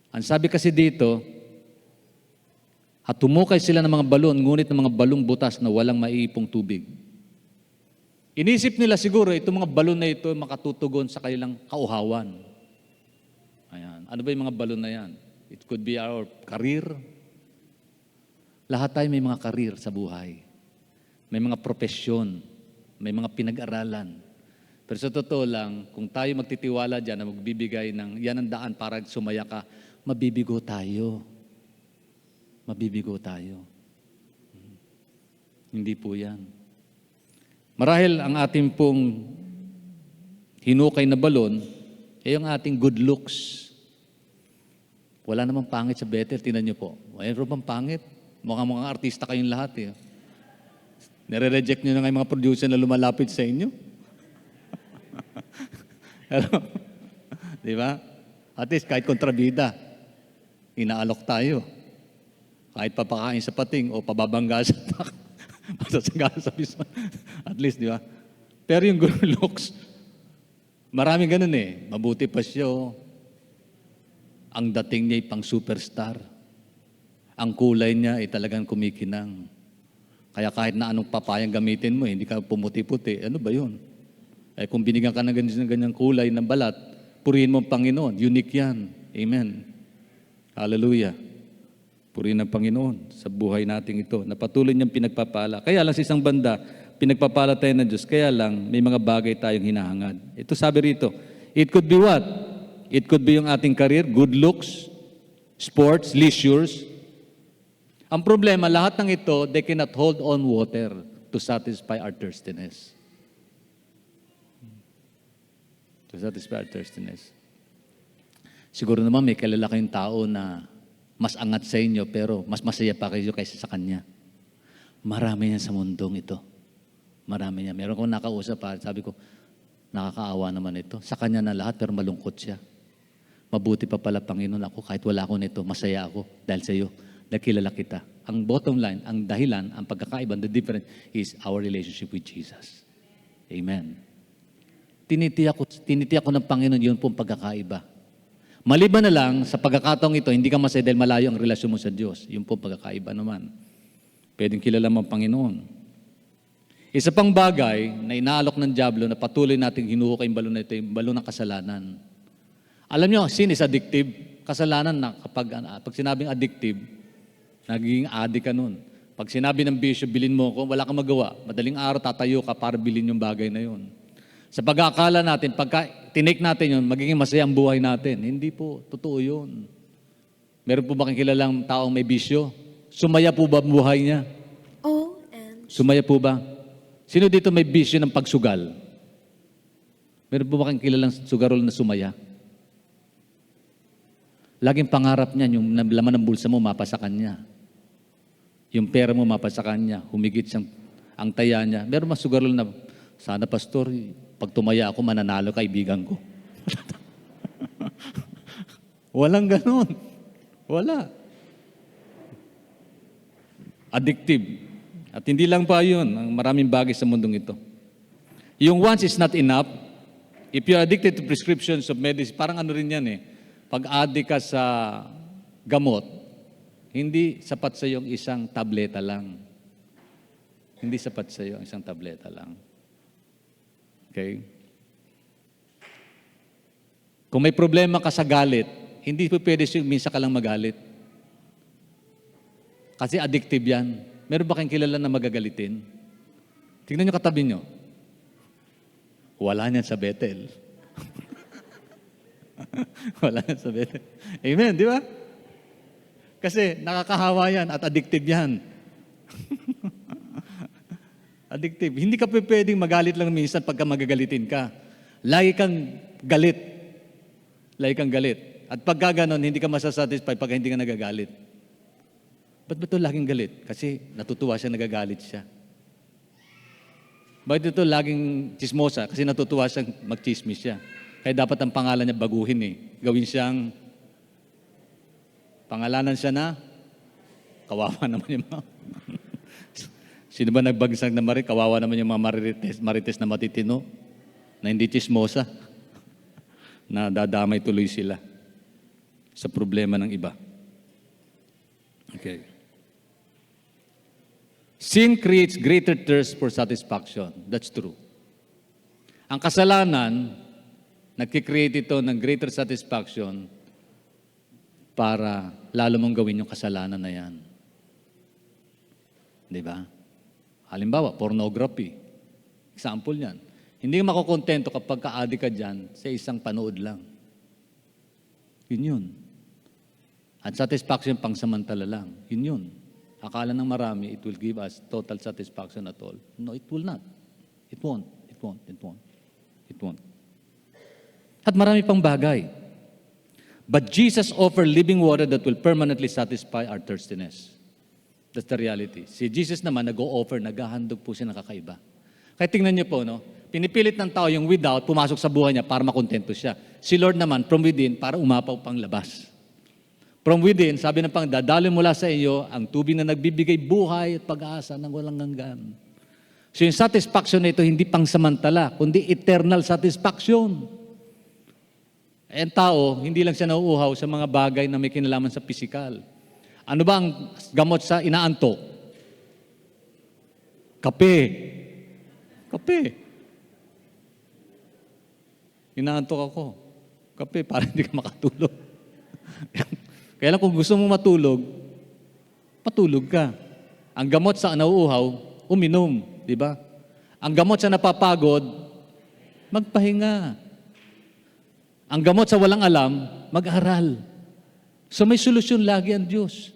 Ang sabi kasi dito, at humukay sila ng mga balon, ngunit ng mga balong butas na walang maiipong tubig. Inisip nila siguro, itong mga balon na ito makatutugon sa kanilang kauhawan. Ayan. Ano ba yung mga balon na yan? It could be our career. Lahat tayo may mga career sa buhay. May mga profesyon. May mga pinag-aralan. Pero sa totoo lang, kung tayo magtitiwala dyan na magbibigay ng yan ang daan para sumaya ka, mabibigo tayo. Mabibigo tayo. Hindi po yan. Marahil ang ating pong hinukay na balon, yung ating good looks. Wala namang pangit sa Bethel, tinan niyo po. Mayroon bang pangit? Mukhang mga artista kayong lahat eh. Nire-reject niyo na nga yung mga producer na lumalapit sa inyo. Di ba? At least kahit kontrabida, inaalok tayo. Kahit papakain sa pating o pababangga sa masasangga sa piso. At least, di ba? Pero yung good looks, maraming ganun eh. Mabuti pa siya. Ang dating niya ay pang superstar. Ang kulay niya ay talagang kumikinang. Kaya kahit na anong papayang gamitin mo, hindi ka pumuti-puti. Ano ba yun? Kung binigyan ka ng ganyang kulay ng balat, purihin mo ang Panginoon. Unique yan. Amen. Hallelujah. Purihin ang Panginoon sa buhay nating ito. Na patuloy niyang pinagpapala. Kaya lang sa isang banda, pinagpapala tayo ng Diyos. Kaya lang, may mga bagay tayong hinahangad. Ito sabi rito, it could be what? It could be yung ating career, good looks, sports, leisures. Ang problema, lahat ng ito, they cannot hold on water to satisfy our thirstiness. To satisfy our thirstiness. Siguro naman may kilala kayong tao na mas angat sa inyo pero mas masaya pa kayo kaysa sa kanya. Marami yan sa mundong ito. Marami yan. Meron kong nakausap sabi ko, nakakaawa naman ito. Sa kanya na lahat pero malungkot siya. Mabuti pa pala Panginoon ako kahit wala ako nito, masaya ako dahil sa iyo. Nakilala kita. Ang bottom line, ang dahilan, ang pagkakaiba, the difference is our relationship with Jesus. Amen. Tinitiyak ko ng Panginoon, yun pong pagkakaiba. Maliban na lang, sa pagkakataong ito, hindi ka masaya dahil malayo ang relasyon mo sa Diyos. Yun pong pagkakaiba naman. Pwedeng kilala mo ang Panginoon. Isa pang bagay na inaalok ng Diablo na patuloy nating hinuhukay yung balon na ito, yung balon ng kasalanan. Alam nyo, sin is addictive. Kasalanan na pag sinabing addictive, nagiging addict ka nun. Pag sinabi ng bisyo, bilin mo ko, wala kang magawa. Madaling araw, tatayo ka para bilin yung bagay na yun. Sa pag-aakala natin, pagka tinake natin yun, magiging masaya ang buhay natin. Hindi po, totoo yun. Meron po ba kang kilalang taong may bisyo? Sumaya po ba ang buhay niya? Sumaya po ba? Sino dito may bisyo ng pagsugal? Meron po ba kang kilalang sugarol na sumaya? Laging pangarap niya, yung laman ng bulsa mo, mapa sa kanya. Yung pera mo, mapa sa kanya. Humigit siyang ang taya niya. Meron mas sugarol na, sana pastor, pag tumaya ako, mananalo kaibigan ko. Walang ganun. Wala. Addictive. At hindi lang pa yun, ang maraming bagay sa mundong ito. Yung once is not enough. If you're addicted to prescriptions of medicine, parang ano rin yan eh. Pag-addict ka sa gamot, hindi sapat sa yung isang tableta lang. Hindi sapat sa iyo ang isang tableta lang. Okay? Kung may problema ka sa galit, hindi po pwede minsan ka lang magalit. Kasi addictive yan. Meron ba kayong kilala na magagalitin? Tingnan nyo katabi nyo. Wala niyan sa Bethel. Wala niyan sa Bethel. Amen, di ba? Kasi nakakahawa yan at addictive yan. Addictive. Hindi ka pwedeng magalit lang minsan pagka magagalitin ka. Lagi kang galit. Lagi kang galit. At pagka ganon, hindi ka masasatisfy pag hindi ka nagagalit. Ba't ba ito laging galit? Kasi natutuwa siya, nagagalit siya. Bakit ito laging chismosa? Kasi natutuwa siyang magchismis siya. Kaya dapat ang pangalan niya baguhin eh. Gawin siyang pangalanan siya na kawawa naman yung mga sino ba nagbagsag na kawawa naman yung mga marites na matitino na hindi chismosa na dadamay tuloy sila sa problema ng iba. Okay. Sin creates greater thirst for satisfaction. That's true. Ang kasalanan, nagkikreate ito ng greater satisfaction para lalo mong gawin yung kasalanan na yan. Di ba? Halimbawa, pornography. Example yan. Hindi ka makukontento kapag ka-addict ka dyan sa isang panood lang. Yun yun. At satisfaction pangsamantala lang. Yun yun. Akala ng marami, it will give us total satisfaction at all. No, it will not. It won't. It won't. It won't. It won't. At marami pang bagay. But Jesus offered living water that will permanently satisfy our thirstiness. That's the reality. Si Jesus naman nag-o-offer, naghahandog po siya ng kakaiba. Kaya tingnan niyo po, no? Pinipilit ng tao yung without, pumasok sa buhay niya para makontento siya. Si Lord naman, from within, para umapaw pang labas. From within, sabi ng Panginoon, dadaloy mula sa iyo ang tubig na nagbibigay buhay at pag-asa ng walang hanggan. So yung satisfaction na ito, hindi pangsamantala, kundi eternal satisfaction. Ang tao, hindi lang siya nauuhaw sa mga bagay na may kinalaman sa pisikal. Ano ba ang gamot sa inaantok? Kape. Kape. Inaantok ako. Kape, para hindi ka makatulog. Kaya lang kung gusto mong matulog, patulog ka. Ang gamot sa nauuhaw, uminom. Di ba? Ang gamot sa napapagod, magpahinga. Ang gamot sa walang alam, mag-aral. So may solusyon lagi ang Diyos.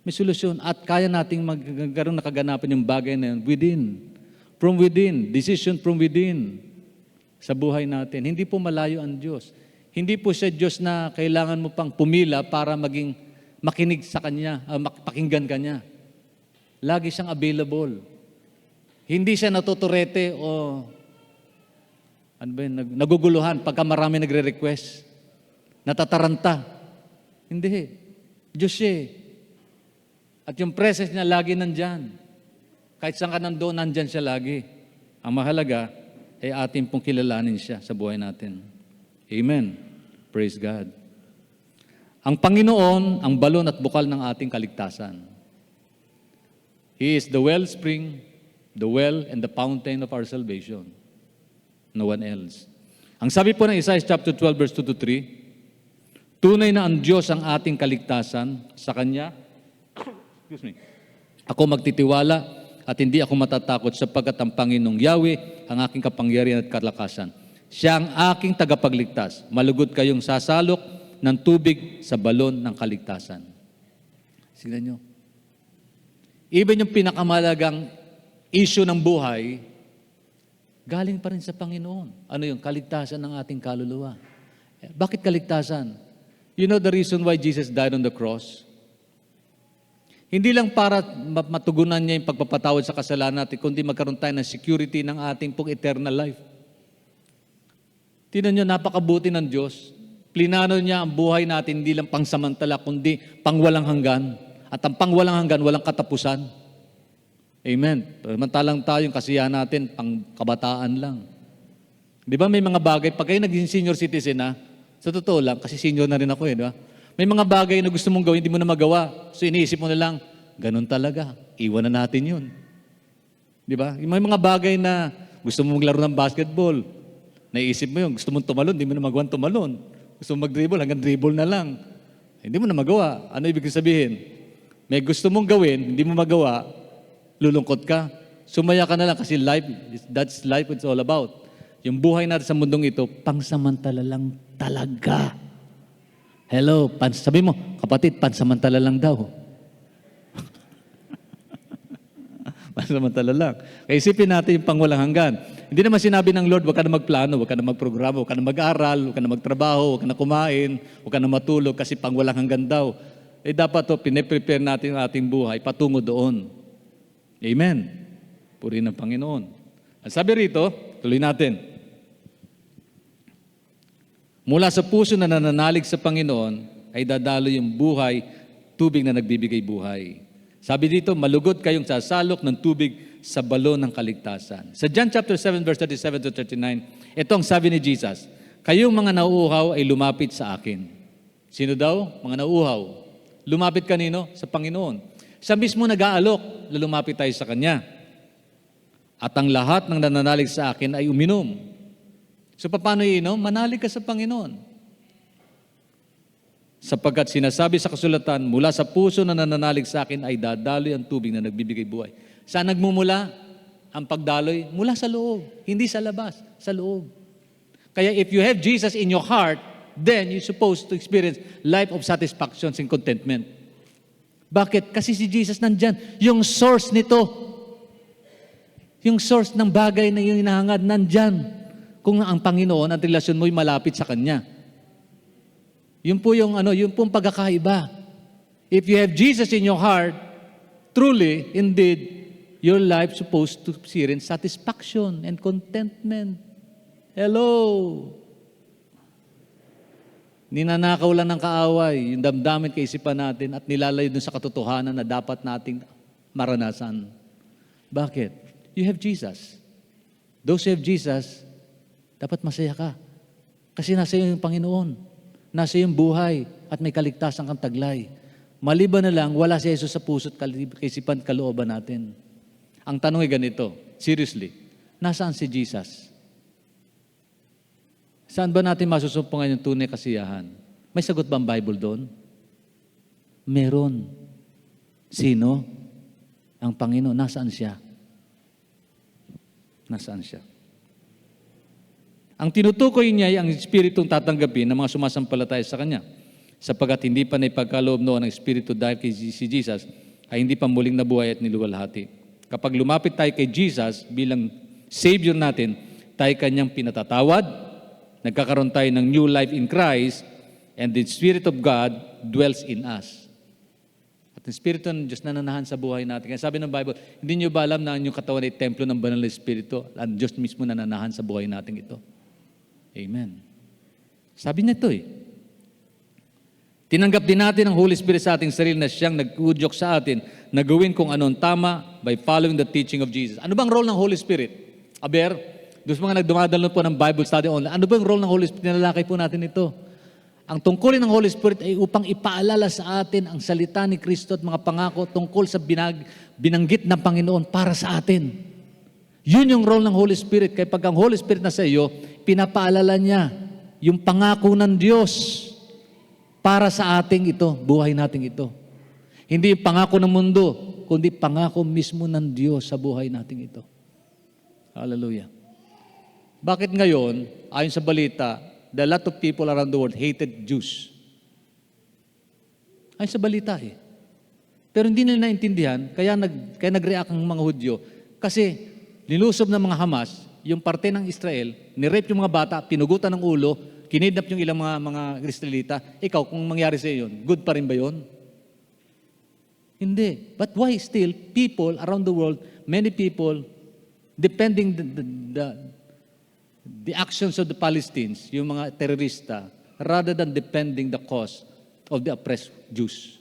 May solusyon. At kaya nating magkaroon na kaganapan yung bagay na yun within. From within. Decision from within. Sa buhay natin. Hindi po malayo ang Diyos. Hindi po siya Diyos na kailangan mo pang pumila para maging makinig sa Kanya, pakinggan Kanya. Lagi siyang available. Hindi siya natuturete o naguguluhan pagka marami nagre-request. Natataranta. Hindi. Diyos siya. At yung presence niya lagi nandyan. Kahit saan ka nandoon, nandyan siya lagi. Ang mahalaga ay ating pong kilalanin siya sa buhay natin. Amen. Praise God. Ang Panginoon, ang balon at bukal ng ating kaligtasan. He is the wellspring, the well, and the fountain of our salvation. No one else. Ang sabi po ng Isaiah chapter 12, verse 2 to 3, tunay na ang Diyos ang ating kaligtasan sa Kanya. Ako magtitiwala at hindi ako matatakot sapagkat ang Panginoong Yahweh ang aking kapangyarihan at kalakasan. Siya ang aking tagapagligtas. Malugod kayong sasalok ng tubig sa balon ng kaligtasan. Signan nyo. Even yung pinakamalagang issue ng buhay, galing pa rin sa Panginoon. Ano yung kaligtasan ng ating kaluluwa? Bakit kaligtasan? You know the reason why Jesus died on the cross? Hindi lang para matugunan niya yung pagpapatawad sa kasalanan natin, kundi magkaroon tayo ng security ng ating pong eternal life. Tingnan niyo, napakabuti ng Diyos. Plinano niya ang buhay natin, hindi lang pangsamantala, kundi pangwalang hanggan. At ang pangwalang hanggan, walang katapusan. Amen. Samantalang tayong kasiyahan natin, pang kabataan lang. Di ba may mga bagay, pag kayo naging senior citizen na, sa totoo lang, kasi senior na rin ako di ba? May mga bagay na gusto mong gawin, hindi mo na magawa. So iniisip mo na lang, ganun talaga, iwan na natin yun. Di ba? May mga bagay na gusto mong maglaro ng basketball, naisip mo yun, gusto mong tumalon, hindi mo na magawa tumalon. Gusto mong mag-dribble, hanggang dribble na lang. Hindi mo na magawa. Ano ibig sabihin? May gusto mong gawin, hindi mo magawa, lulungkot ka. Sumaya ka na lang kasi that's life it's all about. Yung buhay natin sa mundong ito, pangsamantala lang talaga. Hello, sabi mo, kapatid, pansamantala lang daw. Pansamantala lang. Kaya isipin natin yung pangwalang hanggan. Hindi naman sinabi ng Lord, huwag ka na magplano, huwag ka na magprograma, huwag ka na mag-aral, huwag ka na magtrabaho, huwag ka na kumain, huwag ka na matulog kasi pangwalang hanggan daw. Dapat pine-prepare natin ang ating buhay patungo doon. Amen. Puri ng Panginoon. Ang sabi rito, tuloy natin. Mula sa puso na nananalig sa Panginoon ay dadalo yung buhay, tubig na nagbibigay buhay. Sabi dito, malugod kayong sasalok ng tubig sa balon ng kaligtasan. Sa John chapter 7 verse 37 to 39, ito ang sabi ni Jesus, kayong mga nauuhaw ay lumapit sa akin. Sino daw? Mga nauuhaw. Lumapit kanino? Sa Panginoon. Siya mismo nag-aalok, lumapit tayo sa Kanya. At ang lahat ng nananalig sa akin ay uminom. So paano iinom? Manalig ka sa Panginoon. Sapagkat sinasabi sa kasulatan, mula sa puso na nananalig sa akin ay dadaloy ang tubig na nagbibigay buhay. Saan nagmumula ang pagdaloy? Mula sa loob, hindi sa labas, sa loob. Kaya if you have Jesus in your heart, then you're supposed to experience life of satisfaction and contentment. Bakit? Kasi si Jesus nandyan. Yung source nito, yung source ng bagay na yung hinahangad, nandyan. Kung ang Panginoon, ang relasyon mo'y malapit sa Kanya. Yun po yung pagkakaiba. If you have Jesus in your heart, truly, indeed, your life supposed to experience satisfaction and contentment. Hello! Ninanakaw lang ng kaaway, yung damdamin kaisipan natin at nilalayo dun sa katotohanan na dapat nating maranasan. Bakit? You have Jesus. Those who have Jesus, dapat masaya ka. Kasi nasa iyo yung Panginoon. Nasa iyo yung buhay at may kaligtasan kang taglay. Maliban na lang, wala si Jesus sa puso't kaisipan kalooban natin. Ang tanong ay ganito, seriously, nasaan si Jesus? Saan ba natin masusumpungan yung tunay kasiyahan? May sagot ba ang Bible doon? Meron. Sino? Ang Panginoon. Nasaan siya? Nasaan siya? Ang tinutukoy niya ay ang Espiritong tatanggapin ng mga sumasampalataya sa Kanya. Sapagat hindi pa naipagkaloob noon ang Espiritu dahil kay si Jesus ay hindi pa muling nabuhay at niluwalhati. Kapag lumapit tayo kay Jesus bilang Savior natin, tayo Kanyang pinatatawad, nagkakaroon tayo ng new life in Christ, and the Spirit of God dwells in us. At ang Espiritu ng Diyos nananahan sa buhay natin. Kaya sabi ng Bible, hindi niyo ba alam na ang inyong katawan ay templo ng banal na Espiritu? Ang Diyos mismo nananahan sa buhay natin ito. Amen. Sabi niya ito Tinanggap din natin ang Holy Spirit sa ating sarili na siyang nag-udyok sa atin na gawin kung anong tama by following the teaching of Jesus. Ano bang role ng Holy Spirit? Aber, doon sa mga nagdumadalo po ng Bible study online, ano bang role ng Holy Spirit? Nilalakay po natin ito. Ang tungkulin ng Holy Spirit ay upang ipaalala sa atin ang salita ni Kristo at mga pangako tungkol sa binanggit ng Panginoon para sa atin. Yun yung role ng Holy Spirit. Kaya pag ang Holy Spirit na sa iyo, pinapaalala niya yung pangako ng Diyos para sa ating ito, buhay nating ito. Hindi yung pangako ng mundo, kundi pangako mismo ng Diyos sa buhay nating ito. Hallelujah. Bakit ngayon, ayon sa balita, a lot of people around the world hated Jews? Ayon sa balita Pero hindi nila naintindihan, kaya nag-react ang mga Hudyo. Kasi nilusob ng mga Hamas, yung parte ng Israel, nirape yung mga bata, pinugutan ng ulo, kinidnap yung ilang mga Israelita. Ikaw, kung mangyari sa iyo yun, good pa rin ba yun? Hindi. But why still people around the world, many people, depending the actions of the Palestinians, yung mga terorista, rather than defending the cause of the oppressed Jews.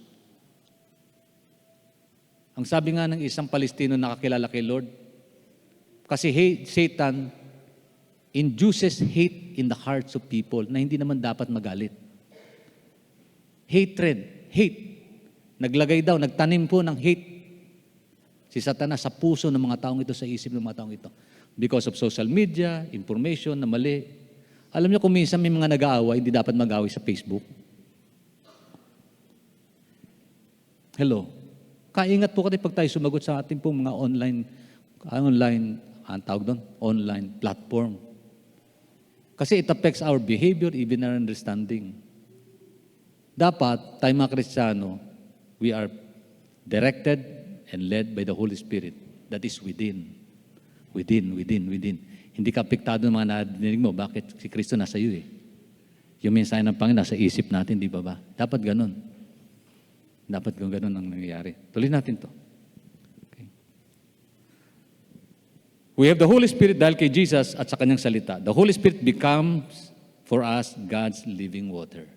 Ang sabi nga ng isang Palestino nakakilala kay Lord, kasi Satan induces hate in the hearts of people na hindi naman dapat magalit. Hate. Naglagay daw, nagtanim po ng hate si Satanas sa puso ng mga taong ito, sa isip ng mga taong ito. Because of social media, information na mali. Alam niyo kung minsan may mga nag-aaway, hindi dapat mag-aaway sa Facebook. Hello. Kaingat po kasi pag tayo sumagot sa ating pong mga ang tawag doon, online platform. Kasi it affects our behavior, even our understanding. Dapat, tayo mga Kristiyano, we are directed and led by the Holy Spirit that is within. Within. Hindi ka apektado ng mga nadidinig mo. Bakit? Si Kristo nasa iyo eh. Yung mensahe ng Panginoon nasa isip natin, di ba? Dapat ganun. Dapat ganun ang nangyayari. Tuloy natin to. Okay. We have the Holy Spirit dahil kay Jesus at sa kanyang salita. The Holy Spirit becomes for us God's living water.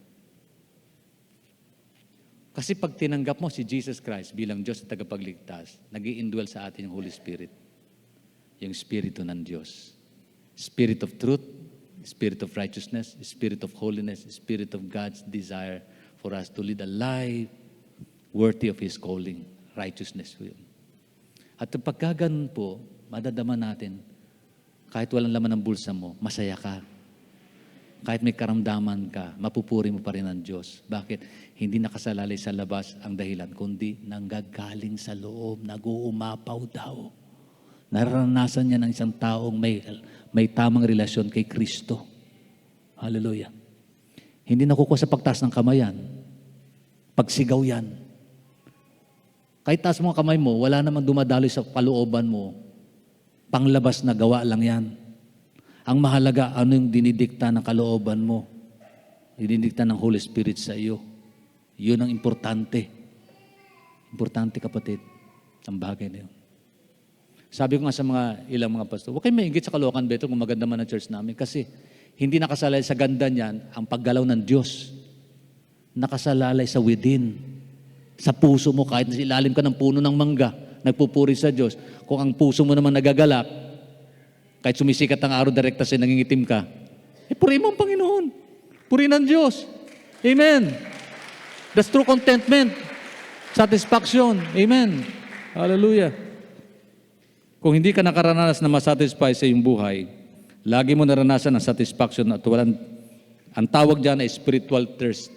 Kasi pag tinanggap mo si Jesus Christ bilang Diyos at tagapagligtas, nag-i-indwell sa atin yung Holy Spirit. Yung Espiritu ng Diyos. Spirit of truth, Spirit of righteousness, Spirit of holiness, Spirit of God's desire for us to lead a life worthy of His calling. Righteousness po yun. At pagka ganun po, madadama natin, kahit walang laman ng bulsa mo, masaya ka. Kahit may karamdaman ka, mapupuri mo pa rin ang Diyos. Bakit? Hindi nakasalalay sa labas ang dahilan, kundi nanggagaling sa loob, nag-uumapaw daw. Naranasan niya ng isang taong may tamang relasyon kay Kristo. Hallelujah. Hindi nakukuha sa pagtaas ng kamay yan. Pagsigaw yan. Kahit taas mo ang kamay mo, wala namang dumadaloy sa kalooban mo. Panglabas na gawa lang yan. Ang mahalaga, ano yung dinidikta ng kalooban mo? Dinidikta ng Holy Spirit sa iyo. Yun ang importante. Importante, kapatid, ang bagay na yun. Sabi ko nga sa ilang mga pastor, huwag kayong maingit sa Caloocan Beto kung maganda man ang church namin kasi hindi nakasalalay sa ganda niyan ang paggalaw ng Diyos. Nakasalalay sa within. Sa puso mo, kahit nasa ilalim ka ng puno ng mangga, nagpupuri sa Diyos. Kung ang puso mo naman nagagalak, kahit sumisikat ang araw direkta sa'yo, nangingitim ka, purihin mo ang Panginoon. Purihin ang Diyos. Amen. That's true contentment. Satisfaction. Amen. Hallelujah. Kung hindi ka nakarananas na masatisfy sa iyong buhay, lagi mo naranasan ang satisfaction at walang, ang tawag dyan ay spiritual thirst.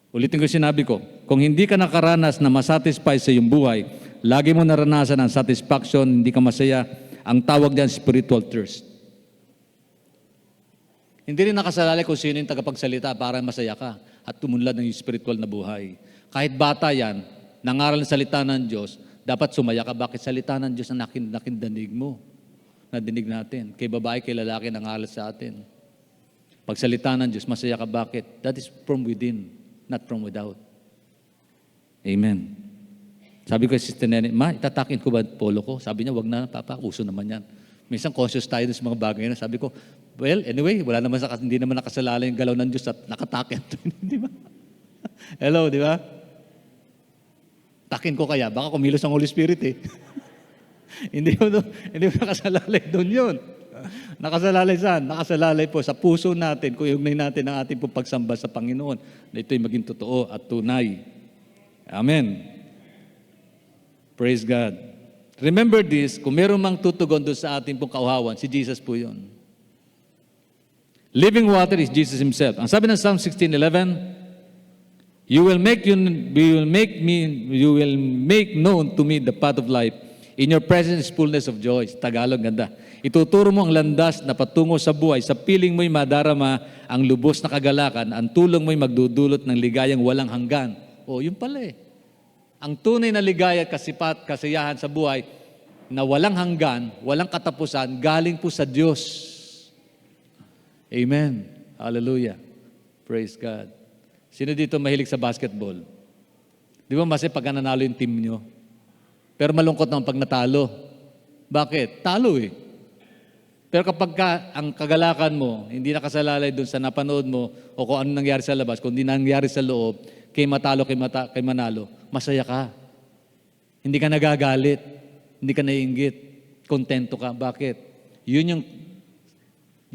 Ulitin ko sinabi ko, kung hindi ka nakaranas na masatisfy sa iyong buhay, lagi mo naranasan ang satisfaction, hindi ka masaya, ang tawag dyan spiritual thirst. Hindi rin nakasalalay kung sino yung tagapagsalita para masaya ka at tumunlad ng spiritual na buhay. Kahit bata yan, nangaral ng salita ng Diyos, dapat sumaya ka. Bakit? Salita ng Diyos na nakindanig mo. Nadinig natin. Kay babae, kay lalaki, nangaral sa atin. Pag salita ng Diyos, masaya ka. Bakit? That is from within, not from without. Amen. Sabi ko kay Sister Nene, Ma, itatakin ko ba polo ko? Sabi niya, wag na, Papa, uso naman yan. Minsan conscious tayo sa mga bagay na. Sabi ko, well, anyway, hindi naman nakasalalay yung galaw ng Diyos at nakatakin. Di ba? Hello, di ba? Takin ko kaya, baka kumilos ang Holy Spirit eh. hindi mo nakasalalay doon yun. Nakasalalay saan? Nakasalalay po sa puso natin, kung iugnay natin ang ating pagsamba sa Panginoon, na ito'y maging totoo at tunay. Amen. Praise God. Remember this, kung meron mang tutugon doon sa ating pong kauhawan, si Jesus po yun. Living water is Jesus Himself. Ang sabi ng Psalm 16:11, You will make known to me the path of life. In your presence is fullness of joy. Tagalog, ganda. Ituturo mo ang landas na patungo sa buhay. Sa piling mo'y madarama ang lubos na kagalakan. Ang tulong mo'y magdudulot ng ligayang walang hanggan. Yun pala eh. Ang tunay na ligaya at kasiyahan sa buhay na walang hanggan, walang katapusan, galing po sa Diyos. Amen. Hallelujah. Praise God. Sino dito mahilig sa basketball? Di ba masaya pag nanalo yung team nyo? Pero malungkot naman pag natalo. Bakit? Talo eh. Pero kapag ang kagalakan mo, hindi nakasalalay doon sa napanood mo o kung ano nangyari sa labas, kung hindi nangyari sa loob, kay matalo, kay manalo, masaya ka. Hindi ka nagagalit. Hindi ka naiinggit. Kontento ka. Bakit? Yun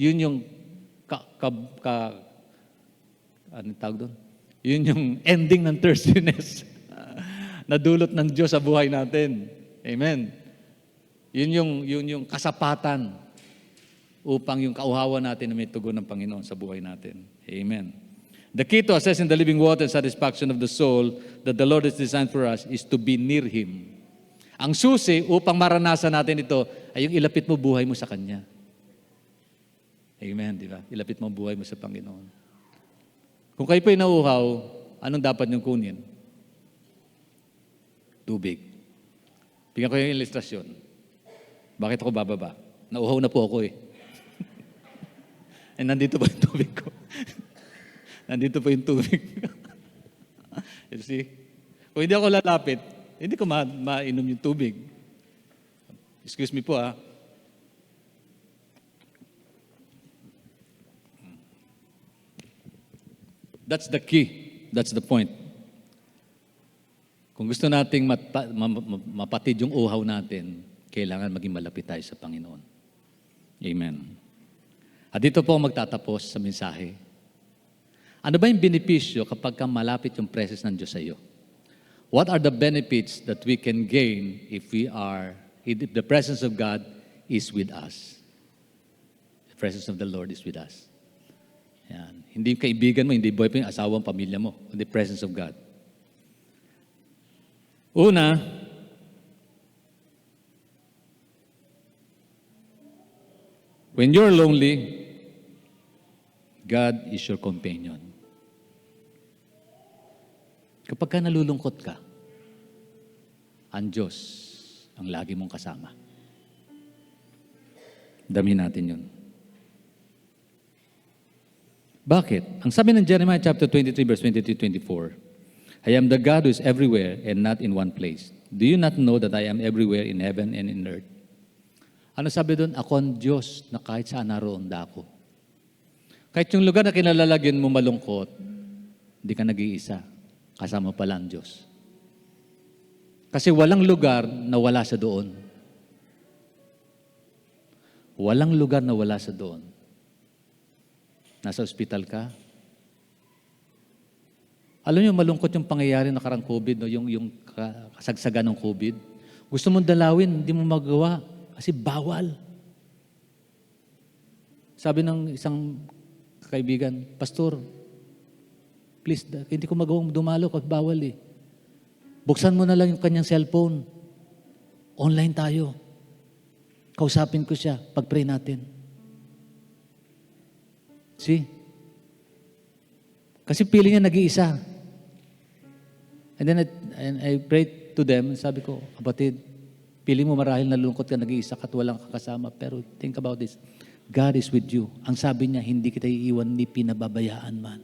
yung anong tawag doon? Yun yung ending ng thirstiness na dulot ng Diyos sa buhay natin. Amen. Yun yung kasapatan upang yung kauhawa natin na may tugon ng Panginoon sa buhay natin. Amen. The key to accessing the living water and satisfaction of the soul that the Lord has designed for us is to be near Him. Ang susi upang maranasan natin ito ay yung ilapit mo buhay mo sa Kanya. Amen, di ba? Ilapit mo buhay mo sa Panginoon. Kung kayo po'y nauuhaw, anong dapat niyong kunin? Tubig. Bigyan ko yung ilustrasyon. Bakit ako bababa? Nauuhaw na po ako eh. And nandito pa yung tubig ko. Nandito pa yung tubig. You see? Kung hindi ako lalapit, hindi ko mainom yung tubig. Excuse me po ah. That's the key. That's the point. Kung gusto nating mapatid yung uhaw natin, kailangan maging malapit tayo sa Panginoon. Amen. At dito po magtatapos sa mensahe. Ano ba yung benepisyo kapag malapit yung presence ng Diyos sa iyo? What are the benefits that we can gain if the presence of God is with us? The presence of the Lord is with us. Yan. Hindi yung kaibigan mo, hindi boyfriend, asawang pamilya mo. The presence of God. Una, when you're lonely, God is your companion. Kapag ka nalulungkot ka, ang Diyos ang lagi mong kasama. Dami natin yun. Bakit? Ang sabi ng Jeremiah chapter 23, verse 23-24, I am the God who is everywhere and not in one place. Do you not know that I am everywhere in heaven and in earth? Ano sabi doon? Ako ang Diyos na kahit saan naroon dako. Kahit yung lugar na kinalalagyan mo malungkot, hindi ka nag-iisa. Kasama pala ang Diyos. Kasi walang lugar na wala sa doon. Walang lugar na wala sa doon. Nasa ospital ka. Alam niyo, malungkot yung pangyayari na karang COVID, no? yung kasagsagan ng COVID. Gusto mong dalawin, hindi mo magawa. Kasi bawal. Sabi ng isang kaibigan, Pastor, please, hindi ko magawang dumalo kasi bawal eh. Buksan mo na lang yung kanyang cellphone. Online tayo. Kausapin ko siya. Pag-pray natin. See? Kasi feeling niya nag-iisa. And then I prayed to them. Sabi ko, kapatid, feeling mo marahil nalulungkot ka, nag-iisa ka at walang kakasama. Pero think about this. God is with you. Ang sabi niya, hindi kita iiwan ni pinababayaan man.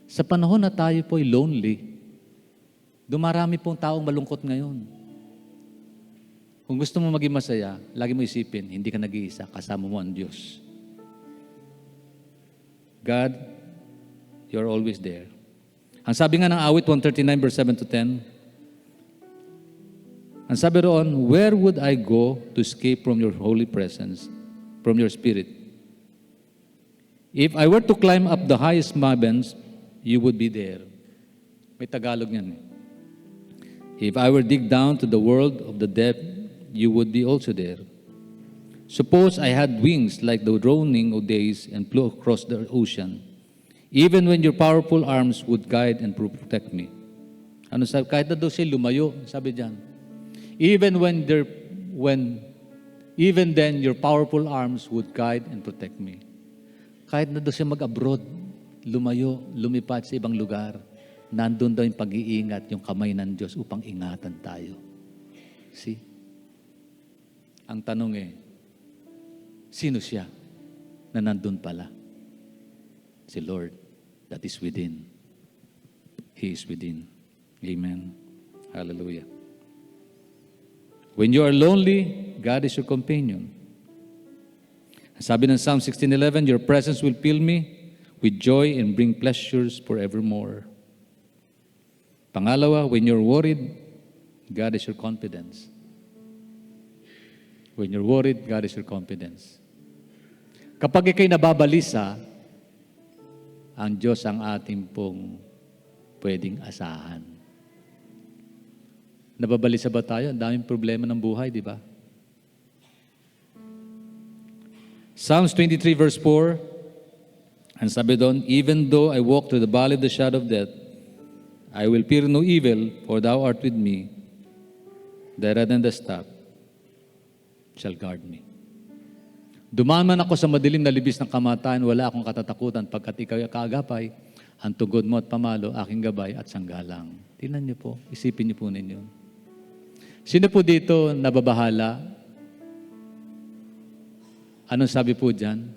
Sa panahon na tayo po'y lonely, dumarami pong taong malungkot ngayon. Kung gusto mo maging masaya, lagi mo isipin, hindi ka nag-iisa, kasama mo ang Diyos. God, you're always there. Ang sabi nga ng awit 139 verse 7-10, ang sabi roon, where would I go to escape from your holy presence, from your spirit? If I were to climb up the highest mountains, you would be there. May Tagalog yan eh. If I were dig down to the world of the depth, you would be also there. Suppose I had wings like the droning of days and flew across the ocean. Even when your powerful arms would guide and protect me. Ano sabi? Kahit na daw siya lumayo, sabi diyan. Even then your powerful arms would guide and protect me. Kahit na daw siya mag-abroad, lumayo, lumipat sa ibang lugar, nandun daw yung pag-iingat, yung kamay ng Diyos upang ingatan tayo. See? Ang tanong sino siya na nandun pala? Si Lord that is within. He is within. Amen. Hallelujah. When you are lonely, God is your companion. Sabi ng Psalm 16:11, your presence will fill me with joy and bring pleasures forevermore. Pangalawa, when you're worried, God is your confidence. When you're worried, God is your confidence. Kapag ikay nababalisa, ang Diyos ang ating pong pwedeng asahan. Nababalisa ba tayo? Ang daming problema ng buhay, di ba? Psalms 23 verse 4, And sabi doon, even though I walk through the valley of the shadow of death, I will fear no evil, for thou art with me. The rod and the staff shall guard me. Dumaan man ako sa madilim na libis ng kamatayan, wala akong katatakutan pagkat ikaw ay kaagapay, ang tugod mo at pamalo, aking gabay at sanggalang. Tingnan niyo po, isipin niyo po ninyo. Sino po dito nababahala? Anong sabi po dyan?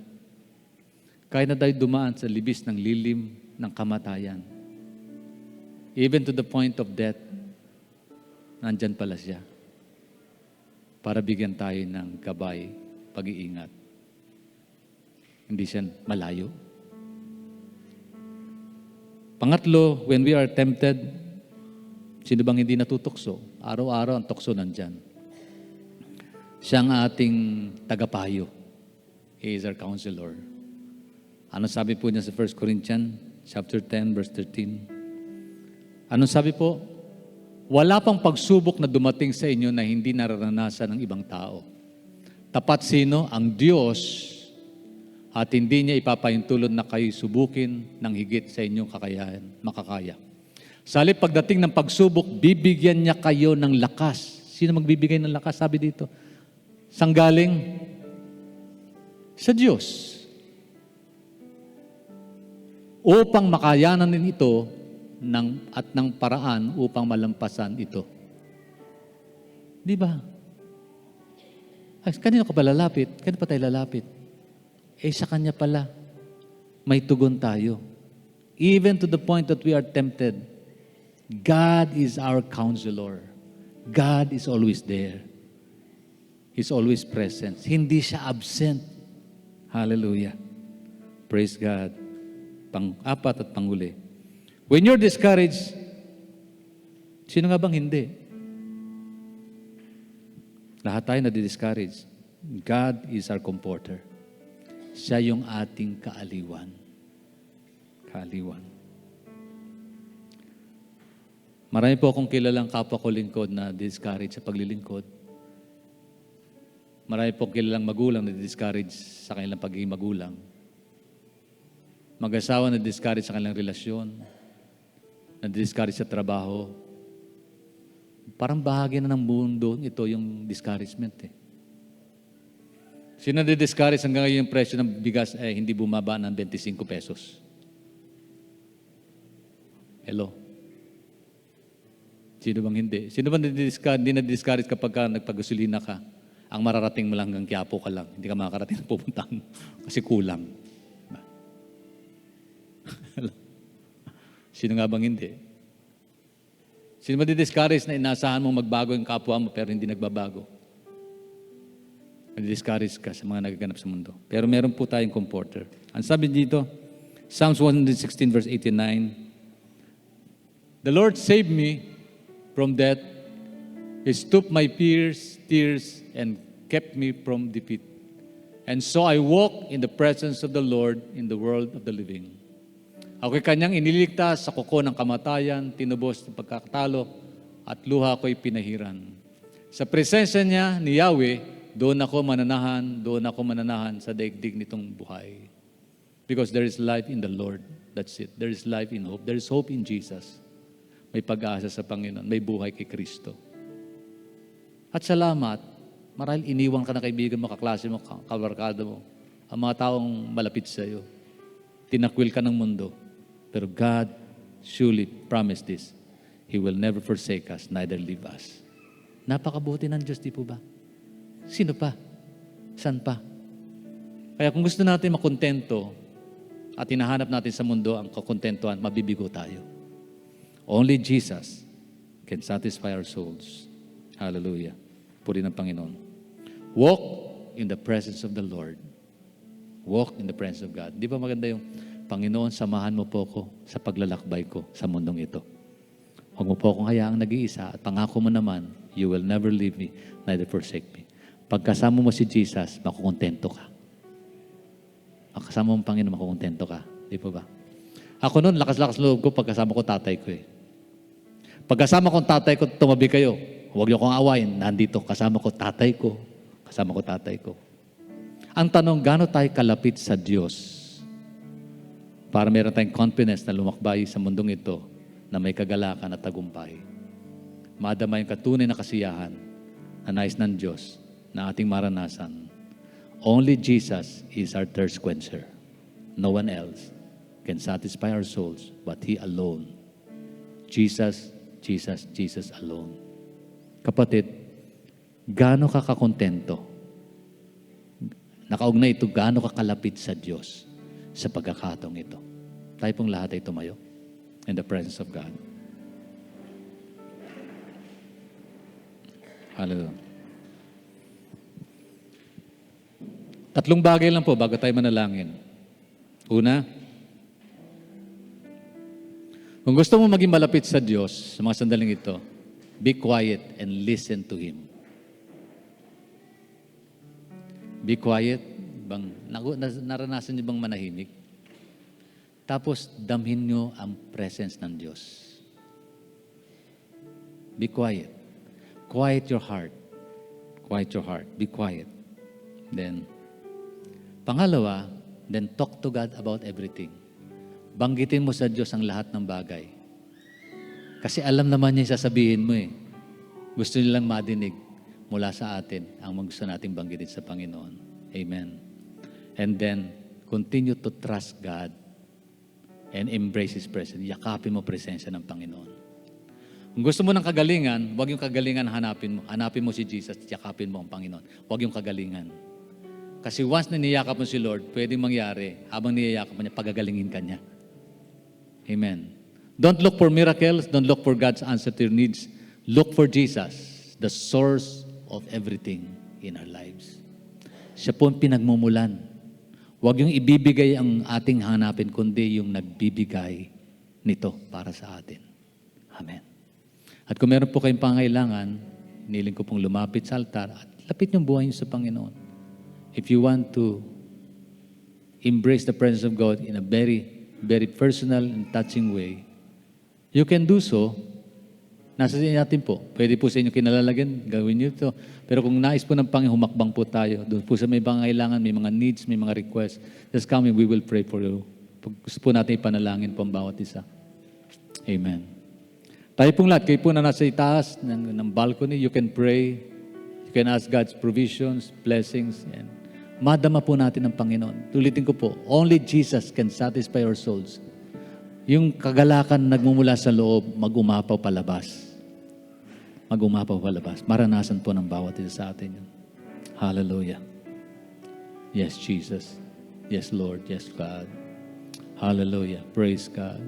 Kaya na tayo dumaan sa libis ng lilim ng kamatayan. Even to the point of death, nandyan pala siya. Para bigyan tayo ng gabay, pag-iingat. Hindi siya malayo. Pangatlo, when we are tempted, sino bang hindi natutokso? Araw-araw ang tukso nandyan. Siya ang ating tagapayo. He is our counselor. Ano sabi po niya sa 1 Corinthians chapter 10, verse 13? Ano sabi po? Wala pang pagsubok na dumating sa inyo na hindi nararanasan ng ibang tao. Tapat sino? Ang Diyos, at hindi niya ipapahintulot na kayo subukin ng higit sa inyong kakayahan, makakaya. Sa halip pagdating ng pagsubok, bibigyan niya kayo ng lakas. Sino magbibigay ng lakas? Sabi dito. Saan galing? Sa Diyos. Upang makayanan din ito at ng paraan upang malampasan ito. Di ba? Ay, kanino ka ba lalapit? Kanino pa tayo lalapit? Sa Kanya pala, may tugon tayo. Even to the point that we are tempted, God is our counselor. God is always there. He's always present. Hindi siya absent. Hallelujah. Praise God. Pang-apat at panghuli. When you're discouraged, sino nga bang hindi? Lahat tayo nadi-discourage. God is our comforter. Siya yung ating kaaliwan. Kaaliwan. Marami po akong kilalang kapwa ko lingkod na discourage sa paglilingkod. Marami po kilalang magulang na discourage sa kanilang pagiging magulang. Mag-asawa na discourage sa kanilang relasyon. Na discourage sa trabaho. Parang bahagi na ng mundo ito yung discouragement eh. Sino na-discourage hanggang ngayon yung presyo ng bigas hindi bumaba ng 25 pesos? Hello? Sino bang hindi? Sino bang hindi na-discourage kapag nagpagasolina ka? Ang mararating mo lang hanggang Quiapo ka lang. Hindi ka makakarating na pupuntahan kasi kulang. Sino nga bang hindi? Sino ba di-discourage na inaasahan mong magbago yung kapwa mo pero hindi nagbabago? Nadi-discourage ka sa mga nagaganap sa mundo. Pero meron po tayong comforter. Ang sabi dito, Psalms 116 verse 89, the Lord saved me from death. He stooped my tears and kept me from defeat. And so I walk in the presence of the Lord in the world of the living. Ako'y kanyang iniligtas sa kuko ng kamatayan, tinubos ng pagkakatalo, at luha ko'y pinahiran. Sa presensya niya ni Yahweh, doon ako mananahan sa daigdig nitong buhay. Because there is life in the Lord. That's it. There is life in hope. There is hope in Jesus. May pag-asa sa Panginoon. May buhay kay Kristo. At salamat, marahil iniwan ka na kaibigan mo, kaklase mo, kabarkada mo, ang mga taong malapit sa iyo. Tinakwil ka ng mundo. Pero God surely promised this. He will never forsake us, neither leave us. Napakabuti ng Diyos, di po ba? Sino pa? Saan pa? Kaya kung gusto natin makontento at hinahanap natin sa mundo ang kakontentuhan, mabibigo tayo. Only Jesus can satisfy our souls. Hallelujah. Puri ng Panginoon. Walk in the presence of the Lord. Walk in the presence of God. Di ba maganda yung, Panginoon, samahan mo po ako sa paglalakbay ko sa mundong ito. Huwag mo po akong hayaang nag-iisa at pangako mo naman, you will never leave me, neither forsake me. Pagkasama mo si Jesus, makukontento ka. Pagkasama mo ang Panginoon, makukontento ka. Di po ba? Ako noon, lakas-lakas loob ko pagkasama ko tatay ko eh. Pagkasama ko tatay ko, tumabi kayo. Huwag niyo akong awayin. Nandito, kasama ko tatay ko. Kasama ko tatay ko. Ang tanong, gaano tayo kalapit sa Diyos? para meron tayong confidence na lumakbay sa mundong ito na may kagalakan at tagumpay. Madama yung katunay na kasiyahan na nais ng Diyos na ating maranasan. Only Jesus is our thirst quencher. No one else can satisfy our souls but He alone. Jesus, Jesus, Jesus alone. Kapatid, gaano ka kakontento? Nakaugnay ito, gaano ka kalapit sa Diyos sa pagkakataong ito. Tayo pong lahat ay tumayo in the presence of God. Hallelujah. 3 bagay lang po bago tayo manalangin. Una, kung gusto mo maging malapit sa Diyos sa mga sandaling ito, be quiet and listen to Him. Be quiet. Naranasan niyo bang manahimik? Tapos, damhin niyo ang presence ng Diyos. Be quiet. Quiet your heart. Quiet your heart. Be quiet. Then, pangalawa, then talk to God about everything. Banggitin mo sa Diyos ang lahat ng bagay. Kasi alam naman niya yung sasabihin mo eh. Gusto nilang madinig mula sa atin ang gusto nating banggitin sa Panginoon. Amen. And then, continue to trust God and embrace His presence. Yakapin mo presensya ng Panginoon. Kung gusto mo ng kagalingan, huwag yung kagalingan hanapin mo. Hanapin mo si Jesus, yakapin mo ang Panginoon. Huwag yung kagalingan. Kasi once na niyakap mo si Lord, pwedeng mangyari, habang niyakap mo niya, pagagalingin ka niya. Amen. Don't look for miracles. Don't look for God's answer to your needs. Look for Jesus, the source of everything in our lives. Siya po ang pinagmumulan. Huwag yung ibibigay ang ating hanapin, kundi yung nagbibigay nito para sa atin. Amen. At kung meron po kayong pangailangan, niling ko pong lumapit sa altar at lapit yung buhay niyo sa Panginoon. If you want to embrace the presence of God in a very, very personal and touching way, you can do so. Nasa sa natin po. Pwede po sa inyo kinalalagyan, gawin niyo ito. Pero kung nais po ng Panginoon, humakbang po tayo. Doon po sa may pangailangan, may mga needs, may mga requests. Just come and we will pray for you. Gusto po natin ipanalangin po ang bawat isa. Amen. Tayo pong lahat, kayo po na nasa itaas ng balcony, you can pray. You can ask God's provisions, blessings, and madama po natin ang Panginoon. Tulitin ko po, only Jesus can satisfy our souls. Yung kagalakan nagmumula sa loob, mag-umapaw palabas. Mag-umapaw palabas. Maranasan po ng bawat isa sa atin yun. Hallelujah. Yes, Jesus. Yes, Lord. Yes, God. Hallelujah. Praise God.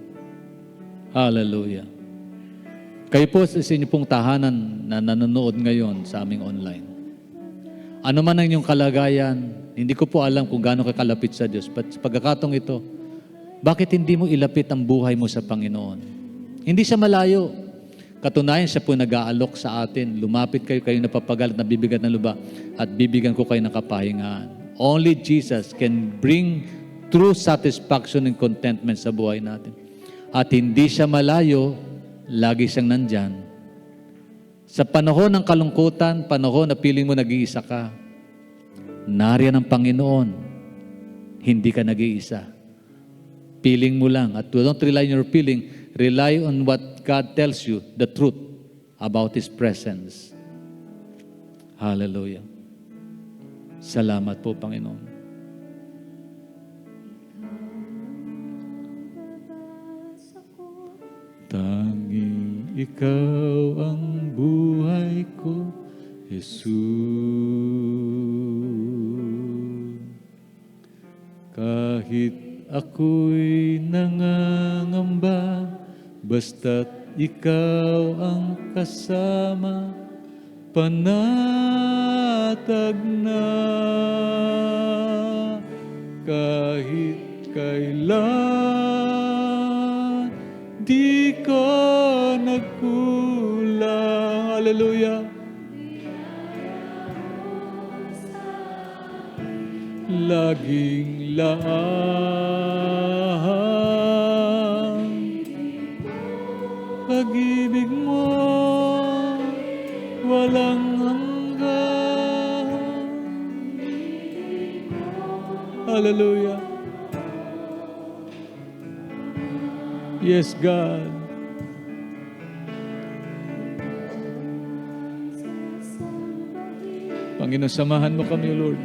Hallelujah. Kayo po sa inyo pong tahanan na nanonood ngayon sa aming online. Ano man ang inyong kalagayan, hindi ko po alam kung gaano ka kalapit sa Diyos. But sa pagkakataong ito, bakit hindi mo ilapit ang buhay mo sa Panginoon? Hindi siya malayo. Katunayan, siya po nag-aalok sa atin. Lumapit kayo, kayong napapagal at nabibigat ng luba at bibigyan ko kayo ng kapahingaan. Only Jesus can bring true satisfaction and contentment sa buhay natin. At hindi siya malayo, lagi siyang nandyan. Sa panahon ng kalungkutan, panahon na piling mo nag-iisa ka, nariyan ang Panginoon, hindi ka nag-iisa. Feeling mo lang. At don't rely on your feeling. Rely on what God tells you, the truth about His presence. Hallelujah. Salamat po, Panginoon. Tanging Ikaw ang buhay ko, Jesus. Kahit ako'y nangangamba, basta't ikaw ang kasama, panatag na. Kahit kailan, di ka nagkulang. Hallelujah. Laging laang pag-ibig mo walang hanggan. Hallelujah. Yes, God. Panginoon, samahan mo kami, Lord.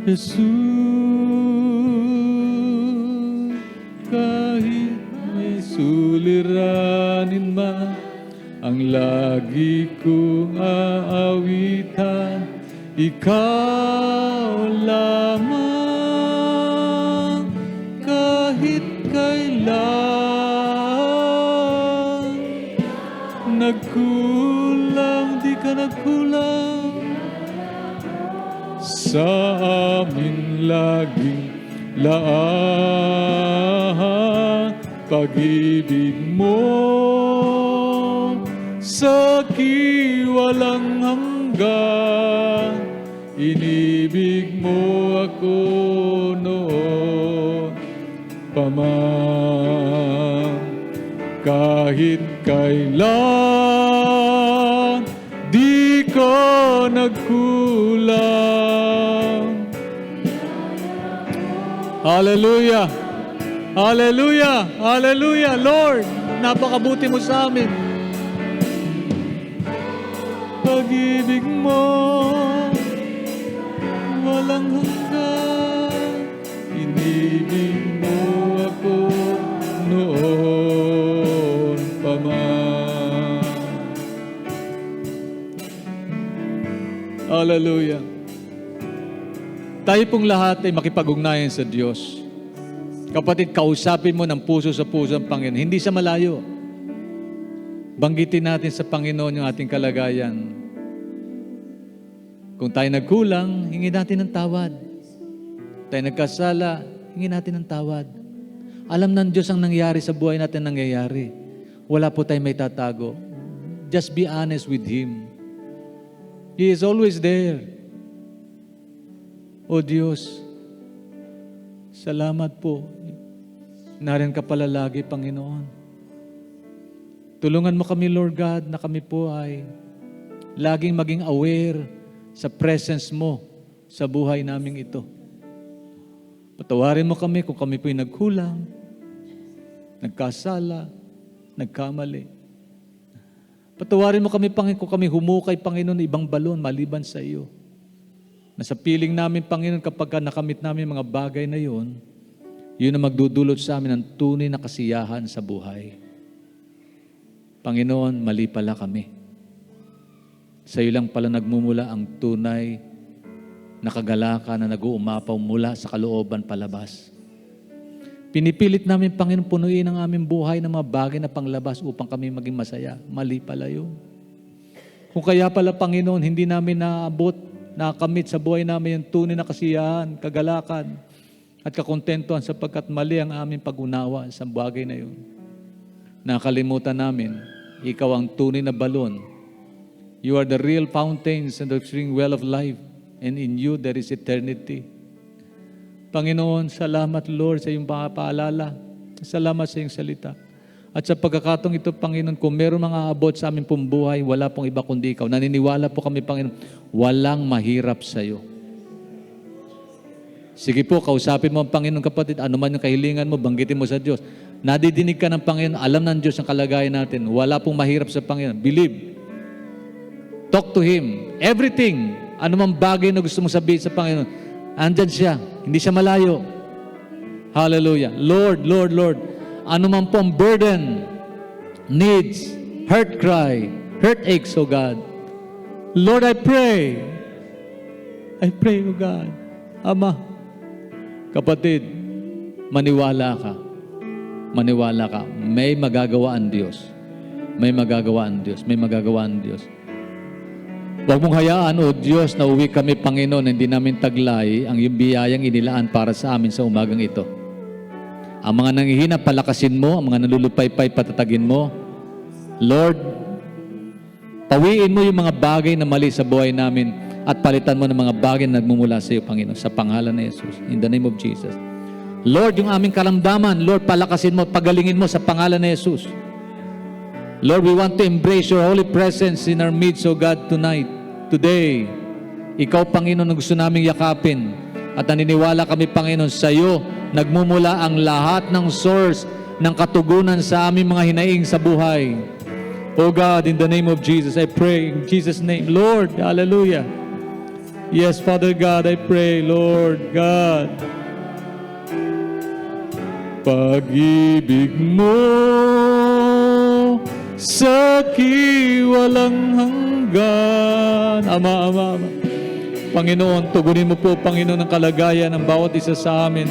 Jesus, kahit may suliranin man, ang lagi kong aawitan, ikaw lamang, kahit kailan. Nagkulang, di ka nagkulang, sa amin laging laan pag-ibig mo, sa walang hanggan. Inibig mo ako noon pa man, kahit kailan di ko nagkulang. Hallelujah! Hallelujah! Hallelujah! Lord, napakabuti mo sa amin. Pag-ibig mo walang hanggan. Inibig mo ako noon pa man. Hallelujah. Tayo pong lahat ay makipag-ugnayan sa Diyos. Kapatid, kausapin mo ng puso sa puso ang Panginoon. Hindi sa malayo. Banggitin natin sa Panginoon yung ating kalagayan. Kung tayo nagkulang, hingin natin ng tawad. Tayo nagkasala, hingin natin ng tawad. Alam ng Diyos ang nangyari sa buhay natin nangyayari. Wala po tayong may tatago. Just be honest with Him. He is always there. O Diyos, salamat po. Nariyan ka pala lagi, Panginoon. Tulungan mo kami, Lord God, na kami po ay laging maging aware sa presence mo sa buhay naming ito. Patawarin mo kami kung kami po'y nagkulang, nagkasala, nagkamali. Patawarin mo kami, Panginoon, kung kami humukay, Panginoon, ibang balon maliban sa iyo. Na sa piling namin, Panginoon, kapag nakamit namin mga bagay na yun, yun ang magdudulot sa amin ng tunay na kasiyahan sa buhay. Panginoon, mali pala kami. Sa iyo lang pala nagmumula ang tunay na kagalakan na nag-uumapaw mula sa kalooban palabas. Pinipilit namin, Panginoon, punuin ang aming buhay ng mga bagay na panglabas upang kami maging masaya. Mali pala yun. Kung kaya pala, Panginoon, hindi namin naabot, nakamit sa buhay namin yung tunay na kasiyahan, kagalakan, at kakontentuhan sapagkat mali ang aming pag-unawa sa bagay na yun. Nakalimutan namin, ikaw ang tunay na balon. You are the real fountains and the spring well of life, and in you there is eternity. Panginoon, salamat Lord sa iyong paalala. Salamat sa iyong salita. At sa pagkakataong ito, Panginoon, kung meron mga abot sa aming pong buhay, wala pong iba kundi ikaw. Naniniwala po kami, Panginoon, walang mahirap sa iyo. Sige po, kausapin mo ang Panginoon, kapatid. Ano man yung kahilingan mo, banggitin mo sa Diyos. Nadidinig ka ng Panginoon, alam ng Diyos ang kalagayan natin. Wala pong mahirap sa Panginoon. Believe. Talk to Him. Everything, anumang bagay na gusto mong sabihin sa Panginoon, andyan siya. Hindi siya malayo. Hallelujah. Lord, Lord, Lord, anumang po ang burden, needs, hurt cry, hurt aches, O God. Lord, I pray, O God. Ama, kapatid, maniwala ka. Maniwala ka. May magagawa ang Diyos. May magagawa ang Diyos. May magagawa ang Diyos. Huwag mong hayaan, O Diyos, na uwi kami, Panginoon, hindi namin taglay ang iyong biyayang inilaan para sa amin sa umagang ito. Ang mga nanghihina, palakasin mo. Ang mga nalulupaypay, patatagin mo. Lord, pawiin mo yung mga bagay na mali sa buhay namin at palitan mo ng mga bagay na nagmumula sa iyo, Panginoon, sa pangalan ni Jesus. In the name of Jesus. Lord, yung aming karamdaman, Lord, palakasin mo, pagalingin mo sa pangalan ni Jesus. Lord, we want to embrace your holy presence in our midst, O God, tonight, today. Ikaw, Panginoon, ang gusto naming yakapin. At naniniwala kami, Panginoon, sa iyo nagmumula ang lahat ng source ng katugunan sa aming mga hinaing sa buhay. Oh God, in the name of Jesus, I pray in Jesus' name. Lord, hallelujah. Yes, Father God, I pray, Lord God. Pag-ibig mo sa walang hanggan. Ama, Ama, Ama. Panginoon, tugunin mo po, Panginoon, ang kalagayan ng bawat isa sa amin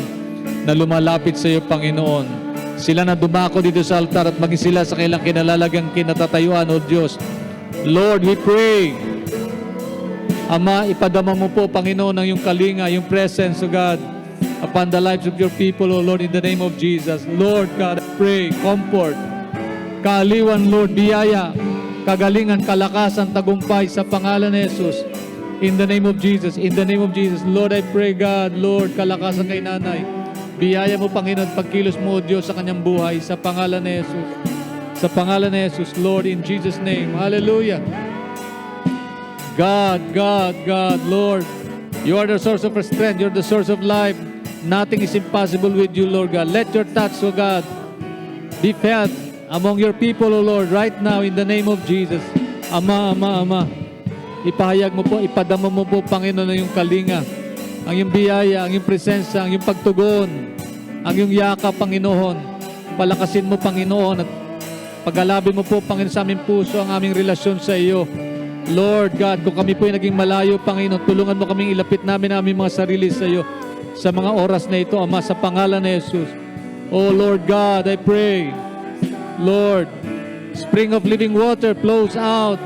na lumalapit sa iyo, Panginoon. Sila na dumako dito sa altar at maging sila sa kailang kinalalagang kinatatayuan, O Diyos. Lord, we pray. Ama, ipadama mo po, Panginoon, ang iyong kalinga, yung presence, O God, upon the lives of your people, O Lord, in the name of Jesus. Lord God, I pray, comfort, kaaliwan, Lord, biyaya, kagalingan, kalakasan, tagumpay sa pangalan ni Jesus. In the name of Jesus, in the name of Jesus. Lord, I pray, God, Lord, kalakasan kay nanay. Biyaya mo, Panginoon, pagkilos mo, O Diyos, sa kanyang buhay, sa pangalan ni Jesus. Sa pangalan ni Jesus, Lord, in Jesus' name. Hallelujah. God, God, God, Lord, you are the source of our strength. You are the source of life. Nothing is impossible with you, Lord God. Let your touch, O God, be felt among your people, O Lord, right now, in the name of Jesus. Ama, Ama, Ama. Ipahayag mo po, ipadama mo po, Panginoon, ang iyong kalinga, ang iyong biyaya, ang iyong presensya, ang iyong pagtugon, ang iyong yakap, Panginoon. Palakasin mo, Panginoon, at paggalabin mo po, Panginoon, sa aming puso ang aming relasyon sa iyo. Lord God, kung kami po ay naging malayo, Panginoon, tulungan mo kaming ilapit namin ang aming mga sarili sa iyo sa mga oras na ito, Ama, sa pangalan ni Jesus. Oh Lord God, I pray, Lord, spring of living water flows out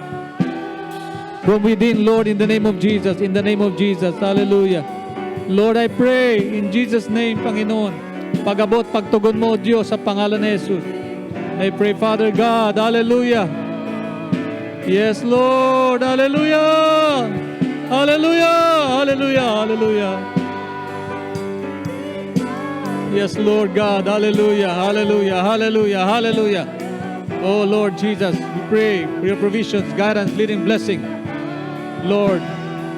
from within, Lord, in the name of Jesus, in the name of Jesus. Hallelujah. Lord, I pray in Jesus' name, Panginoon, pag-abot, pagtugon mo, Diyos, sa pangalan ni Jesus. I pray, Father God, hallelujah. Yes, Lord, hallelujah. Hallelujah, hallelujah, hallelujah. Yes, Lord God, hallelujah, hallelujah, hallelujah, hallelujah. Oh, Lord Jesus, we pray for your provisions, guidance, leading, blessing. Lord,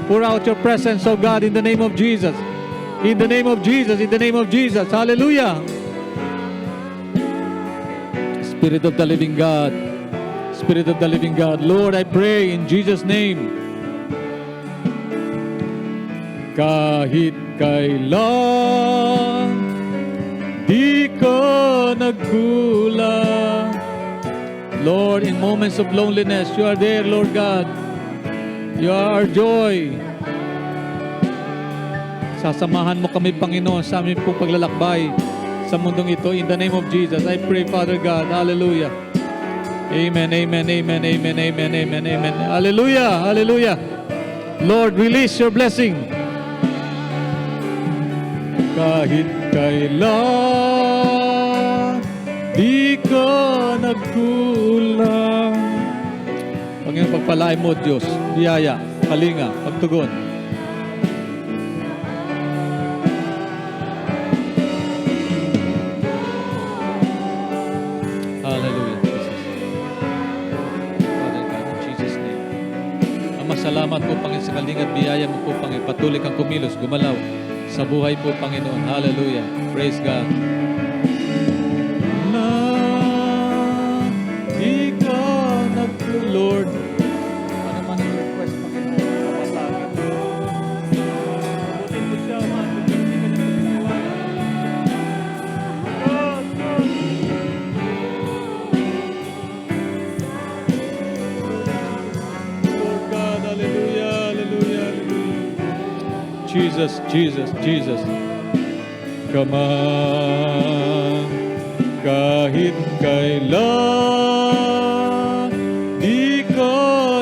pour out your presence, oh God, in the name of Jesus. In the name of Jesus, in the name of Jesus. Hallelujah. Spirit of the living God. Spirit of the living God. Lord, I pray in Jesus' name. Kahit kailan di ka nagkulang. Lord, in moments of loneliness, you are there, Lord God. You are our joy. Sasamahan mo kami, Panginoon, sa aming pong paglalakbay sa mundong ito. In the name of Jesus, I pray, Father God. Hallelujah. Amen, amen, amen, amen, amen, amen, amen. Hallelujah, hallelujah. Lord, release your blessing. Kahit kailan di ka nagkulang. Panginoon, pagpalain mo, Diyos, biyaya, kalinga, pagtugon. Hallelujah, Jesus. Father God, in Jesus' name. Ama, salamat po, Panginoon, sa kalinga at biyaya mo po, Panginoon. Patuloy kang kumilos, gumalaw sa buhay po, Panginoon. Hallelujah. Praise God. Lord, ano man ang request, Panginoon, kapasagin. Butin mo siya, man. Butin ka niya pagkatiwala. God, God. Lord God, hallelujah, hallelujah, hallelujah. Jesus, Jesus, Jesus. Come on, kahit kailan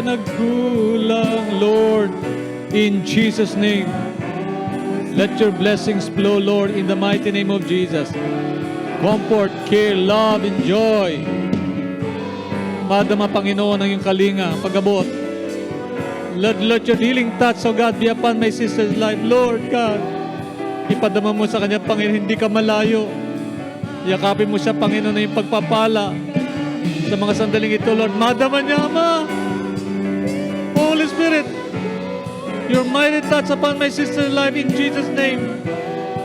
nagkulang, Lord, in Jesus' name. Let your blessings flow, Lord, in the mighty name of Jesus. Comfort, care, love, and joy. Madama, Panginoon, ang iyong kalinga, pag-abot. Let your healing touch, oh God, be upon my sister's life. Lord God, ipadama mo sa kanya, Panginoon, hindi ka malayo. Yakapin mo siya, Panginoon, na yung pagpapala sa mga sandaling ito, Lord. Madama niya, Ama. Holy Spirit, your mighty touch upon my sister's life in Jesus' name.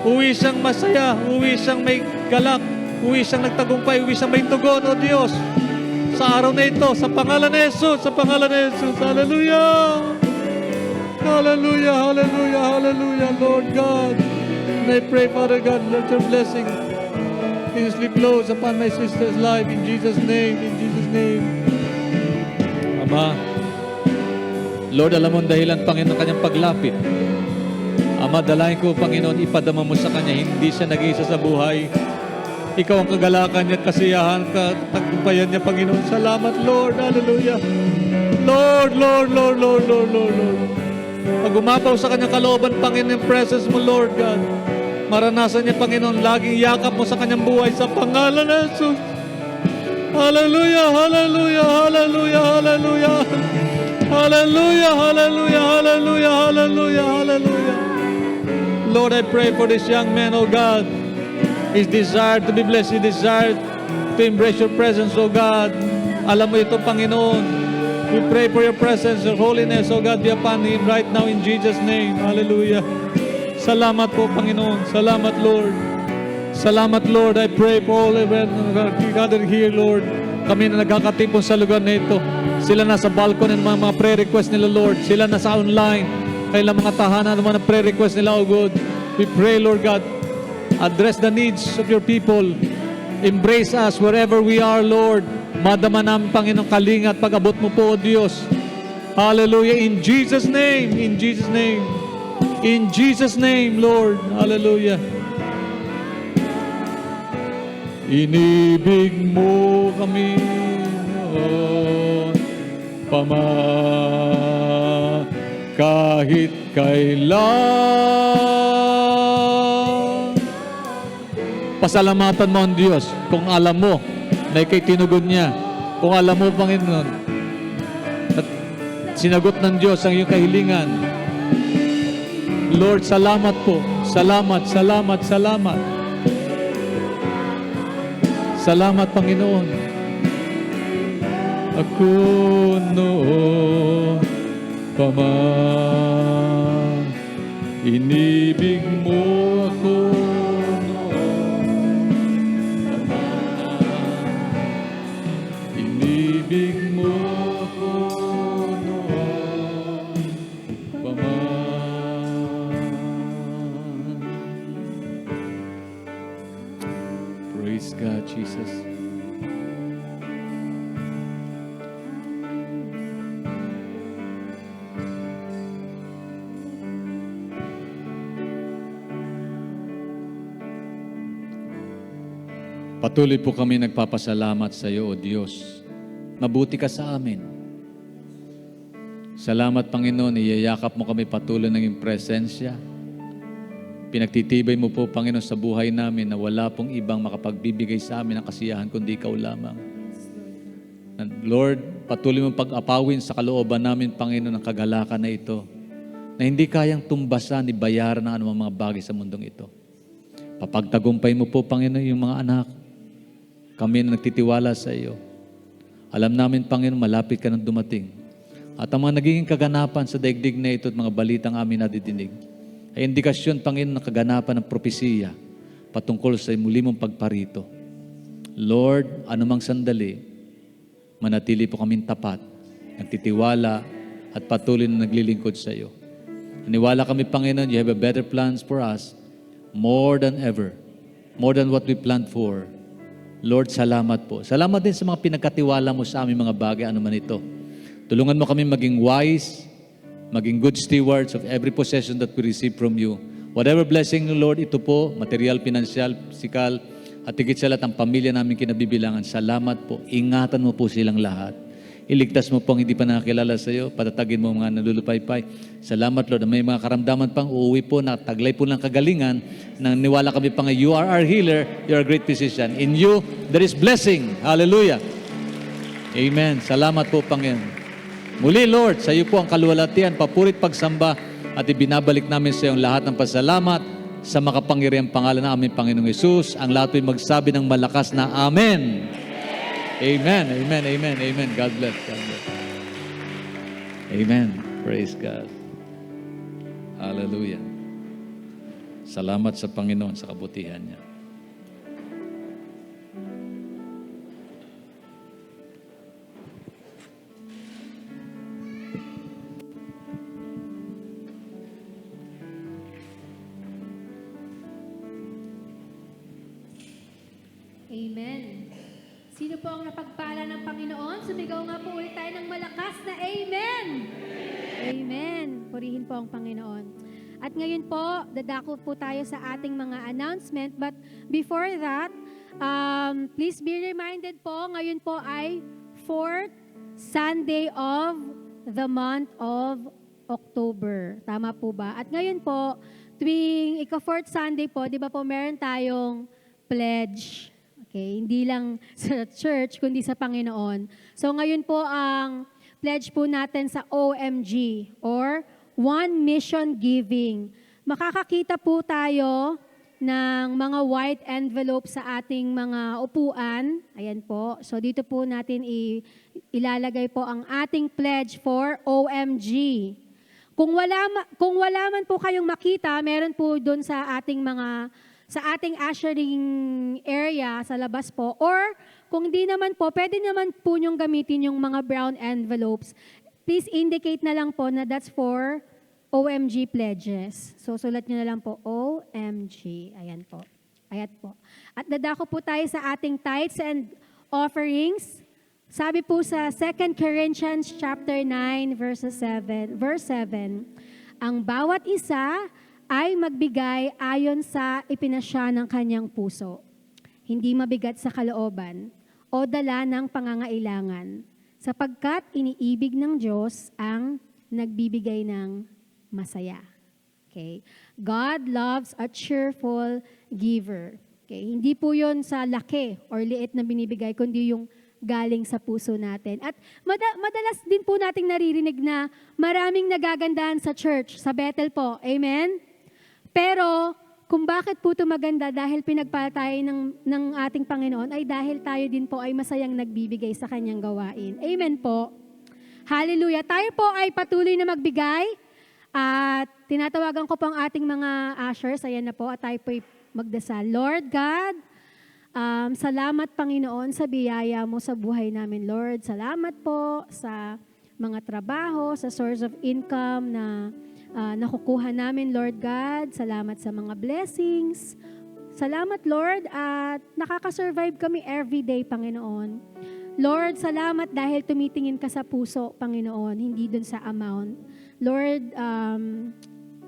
Uwi siyang masaya, uwi siyang may galak, uwi siyang nagtagumpay, uwi siyang may tugon, O Diyos. Sa araw na ito, sa pangalan ni Jesus, sa pangalan ni Jesus. Hallelujah! Hallelujah, hallelujah, hallelujah, Lord God. And I pray, Father God, let your blessing continuously flows upon my sister's life in Jesus' name, in Jesus' name. Ama, Lord, alam mo ang dahilan, Panginoon, kanyang paglapit. Ama, dalahin ko, Panginoon, ipadama mo sa kanya, hindi siya nag-iisa sa buhay. Ikaw ang kagalakan niya at kasiyahan, tagumpayan niya, Panginoon. Salamat, Lord. Hallelujah. Lord, Lord, Lord, Lord, Lord, Lord, Lord. Pag umapaw sa kanyang kalooban, Panginoon, yung presence mo, Lord God. Maranasan niya, Panginoon, laging yakap mo sa kanyang buhay sa pangalan ng Jesus. Hallelujah, hallelujah, hallelujah, hallelujah. Hallelujah, hallelujah, hallelujah, hallelujah, hallelujah. Lord, I pray for this young man, oh God. His desire to be blessed, his desire to embrace your presence, oh God. Alam mo ito, Panginoon. We pray for your presence, your holiness, oh God, be upon him right now in Jesus' name. Hallelujah. Salamat po, Panginoon. Salamat, Lord. Salamat, Lord. I pray for all everyone gathered here, Lord. Kami na nagkakatipon sa lugar na ito. Sila nasa balcony ng mga prayer request nila, Lord. Sila nasa online. Kailang mga tahanan ng mga prayer request nila, oh God. We pray, Lord God, address the needs of your people. Embrace us wherever we are, Lord. Madama namin, Panginoon, kalinga at pag-abot mo po, O Diyos. Hallelujah. In Jesus' name. In Jesus' name. In Jesus' name, Lord. Hallelujah. Inibig mo kami noon kahit kailan. Pasalamatan mo ang Diyos kung alam mo na ikay tinugon niya. Kung alam mo, Panginoon, at sinagot ng Diyos ang iyong kahilingan. Lord, salamat po. Salamat, salamat, salamat. Salamat, Panginoon. Ako noon pa man, inibig mo ako noon pa man. Inibig mo ako noon pa man. Praise God, Jesus. Patuloy po kami nagpapasalamat sa iyo, O Diyos. Mabuti ka sa amin. Salamat, Panginoon, iyayakap mo kami patuloy ng iyong presensya. Pinagtitibay mo po, Panginoon, sa buhay namin na wala pong ibang makapagbibigay sa amin ng kasiyahan kundi ikaw lamang. And Lord, patuloy mo pag-apawin sa kalooban namin, Panginoon, ng kagalakan na ito na hindi kayang tumbasan ni bayaran ng anumang mga bagay sa mundong ito. Papagtagumpay mo po, Panginoon, yung mga anak. Kami na nagtitiwala sa iyo. Alam namin, Panginoon, malapit ka nang dumating. At ang mga nagiging kaganapan sa daigdig na ito at mga balitang amin nadidinig ay indikasyon, Panginoon, ng kaganapan ng propesiya patungkol sa muli mong pagparito. Lord, anumang sandali, manatili po kaming tapat, nagtitiwala at patuloy na naglilingkod sa iyo. Naniwala kami, Panginoon, you have a better plans for us more than ever, more than what we planned for. Lord, salamat po. Salamat din sa mga pinagkatiwala mo sa aming mga bagay, ano man ito. Tulungan mo kami maging wise, maging good stewards of every possession that we receive from you. Whatever blessing, Lord, ito po, material, financial, physical, at higit sa lahat ang pamilya namin kinabibilangan. Salamat po. Ingatan mo po silang lahat. Iligtas mo po ang hindi pa nakakilala sa iyo. Patatagin mo mga nalulupaypay. Salamat, Lord. May mga karamdaman pang uuwi po na taglay po ng kagalingan. Nang niwala kami pa nga, you are our healer. You are a great physician. In you, there is blessing. Hallelujah. Amen. Salamat po, Panginoon. Muli, Lord, sa iyo po ang kaluwalhatian, papurit pagsamba, at ibinabalik namin sa iyo ang lahat ng pasalamat sa makapangyarihang pangalan ng aming Panginoong Hesus. Ang lahat po'y magsabi ng malakas na Amen. Amen, amen, amen, amen. God bless, God bless. Amen. Praise God. Hallelujah. Salamat sa Panginoon sa kabutihan niya. Amen. Sino po ang napagpala ng Panginoon? Sumigaw nga po ulit tayo ng malakas na Amen! Amen. Purihin po ang Panginoon. At ngayon po, dadako po tayo sa ating mga announcement. But before that, please be reminded po, ngayon po ay 4th Sunday of the month of October. Tama po ba? At ngayon po, tuwing ika-4th Sunday po, di ba po meron tayong pledge. Okay, hindi lang sa church, kundi sa Panginoon. So ngayon po ang pledge po natin sa OMG or One Mission Giving. Makakakita po tayo ng mga white envelope sa ating mga upuan. Ayan po. So dito po natin ilalagay po ang ating pledge for OMG. Kung wala man po kayong makita, meron po doon sa ating ushering area sa labas po. Or kung di naman po, pwede naman po nyong gamitin yung mga brown envelopes. Please indicate na lang po na that's for OMG pledges. So sulat nyo na lang po, OMG. Ayan po. Ayan po. At dadako po tayo sa ating tithes and offerings. Sabi po sa 2 Corinthians chapter 9 verse 7, ang bawat isa ay magbigay ayon sa ipinasya ng kanyang puso, hindi mabigat sa kalooban o dala ng pangangailangan, sapagkat iniibig ng Diyos ang nagbibigay ng masaya. Okay? God loves a cheerful giver. Okay? Hindi po yun sa laki or liit na binibigay, kundi yung galing sa puso natin. At madalas din po nating naririnig na maraming nagagandahan sa church, sa Bethel po. Amen? Pero, kung bakit po ito maganda dahil pinagpala tayo ng ating Panginoon, ay dahil tayo din po ay masayang nagbibigay sa kanyang gawain. Amen po. Hallelujah. Tayo po ay patuloy na magbigay at tinatawagan ko po ang ating mga ushers. Ayan na po at tayo po ay magdasal. Lord God, salamat Panginoon sa biyaya mo sa buhay namin, Lord. Salamat po sa mga trabaho, sa source of income na nakukuha namin, Lord God. Salamat sa mga blessings. Salamat, Lord, at nakakasurvive kami everyday, Panginoon. Lord, salamat dahil tumitingin ka sa puso, Panginoon, hindi dun sa amount. Lord,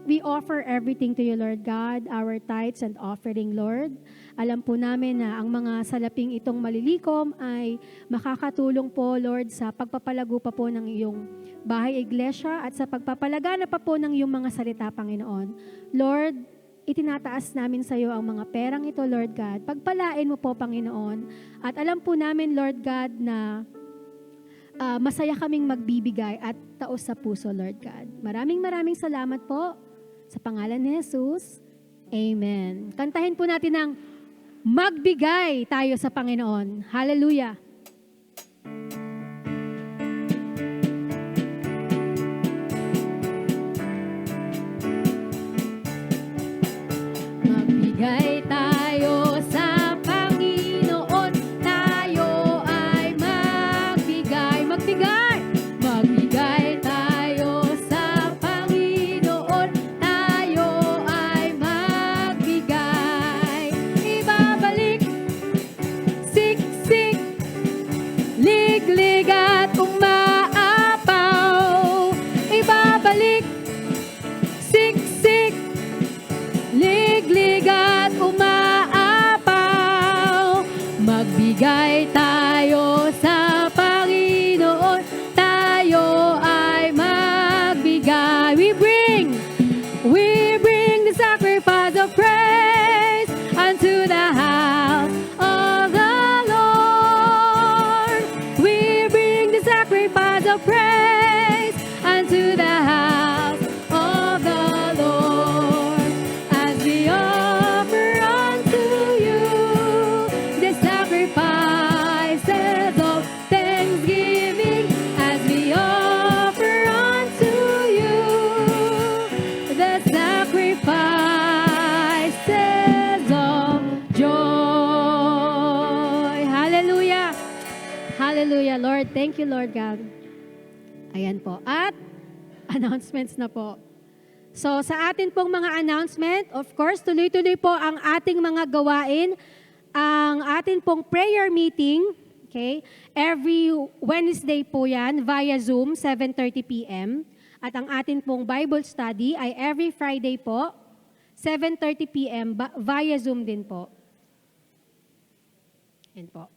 we offer everything to you, Lord God, our tithes and offering, Lord. Alam po namin na ang mga salaping itong malilikom ay makakatulong po, Lord, sa pagpapalago pa po ng iyong bahay iglesia at sa pagpapalagana pa po ng iyong mga salita, Panginoon. Lord, itinataas namin sa iyo ang mga perang ito, Lord God. Pagpalain mo po, Panginoon. At alam po namin, Lord God, na masaya kaming magbibigay at taos sa puso, Lord God. Maraming salamat po sa pangalan ni Jesus. Amen. Kantahin po natin ang magbigay tayo sa Panginoon. Hallelujah. Magbigay tayo sa Panginoon, tayo ay magbigay. Magbigay tayo sa Panginoon, tayo ay magbigay. Ibabalik, siksik, liglig at umaapaw. Ibabalik, siksik, liglig at umaapaw. Magbigay tayo sa Panginoon, tayo ay magbigay. We bring the sacrifice of praise unto the house of the Lord. We bring the sacrifice of praise unto the house of the Lord. As we offer unto you the sacrifice Thank you, Lord God. Ayan po. At announcements na po. So sa atin pong mga announcement, of course, tuloy-tuloy po ang ating mga gawain. Ang atin pong prayer meeting, okay, every Wednesday po yan via Zoom, 7:30 p.m. At ang atin pong Bible study ay every Friday po, 7:30 p.m. Via Zoom din po. Yan po.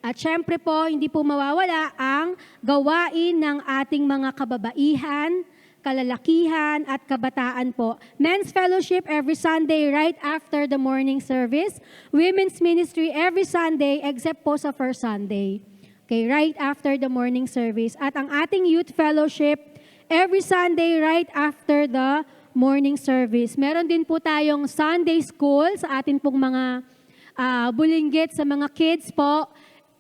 At syempre po, hindi po mawawala ang gawain ng ating mga kababaihan, kalalakihan, at kabataan po. Men's Fellowship every Sunday right after the morning service. Women's Ministry every Sunday except po sa first Sunday. Okay, right after the morning service. At ang ating Youth Fellowship every Sunday right after the morning service. Meron din po tayong Sunday School sa atin pong mga bulinggit sa mga kids po.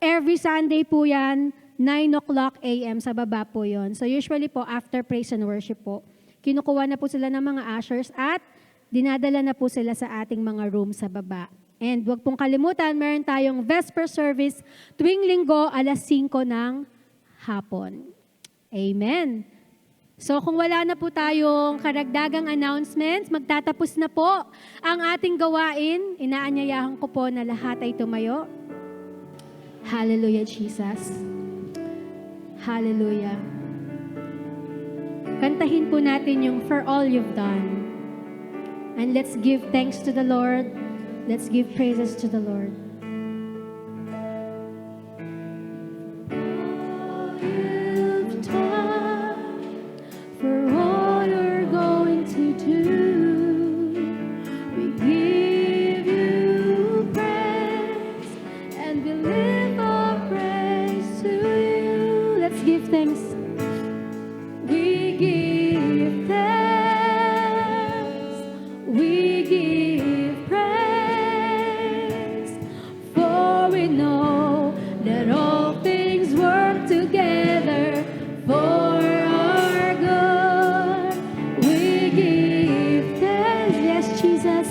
Every Sunday po yan, 9:00 a.m. sa baba po yon. So usually po, after praise and worship po, kinukuha na po sila ng mga ushers at dinadala na po sila sa ating mga room sa baba. And huwag pong kalimutan, meron tayong Vesper service tuwing linggo, 5:00 ng hapon. Amen. So kung wala na po tayong karagdagang announcements, magtatapos na po ang ating gawain. Inaanyayahan ko po na lahat ay tumayo. Hallelujah, Jesus. Hallelujah. Kantahin po natin yung For All You've Done. And let's give thanks to the Lord. Let's give praises to the Lord. You've done, for all you're going to do, we give you praise and we lift our praise to you. Let's give thanks. We give thanks. We give praise. For we know that all things work together for our good. We give thanks. Yes, Jesus.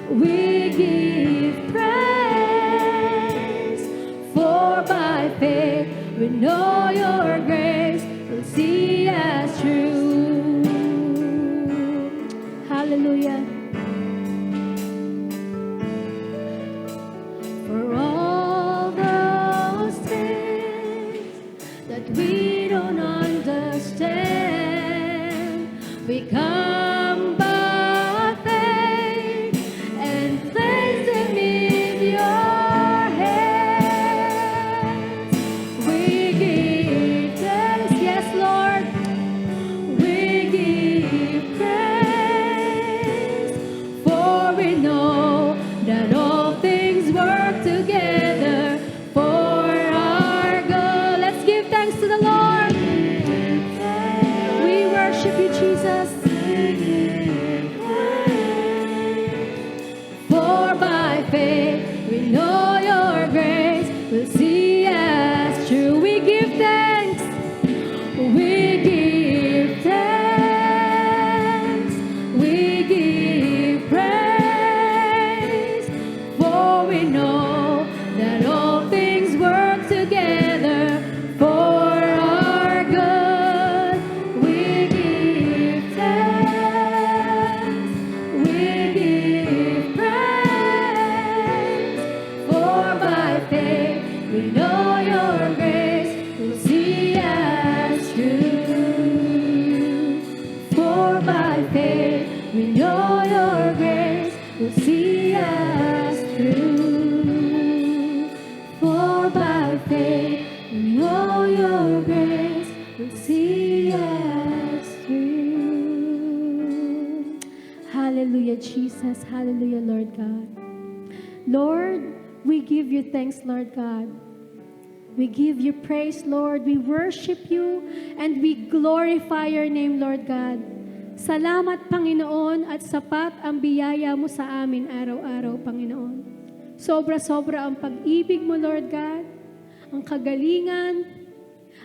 We give praise. For by faith we know your grace will see us through. Hallelujah. For all those things that we don't understand, we come by faith and place them in your hands. We give thanks, yes, Lord. We give praise, for we know that all things work together for our good. Let's give thanks to the Lord. We worship you, Jesus. For by faith we know your grace will see us through. We give thanks. We give thanks. We give praise. For we know that all things work together for our good. We give thanks. We give praise. For by faith we know your grace will see us through. For by faith we know your grace will see us through. For by faith we know your grace will see us through. Hallelujah, Jesus. Hallelujah, Lord God. Lord, we give you thanks, Lord God. We give you praise, Lord. We worship you and we glorify your name, Lord God. Salamat, Panginoon, at sapat ang biyaya mo sa amin araw-araw, Panginoon. Sobra-sobra ang pag-ibig mo, Lord God, ang kagalingan,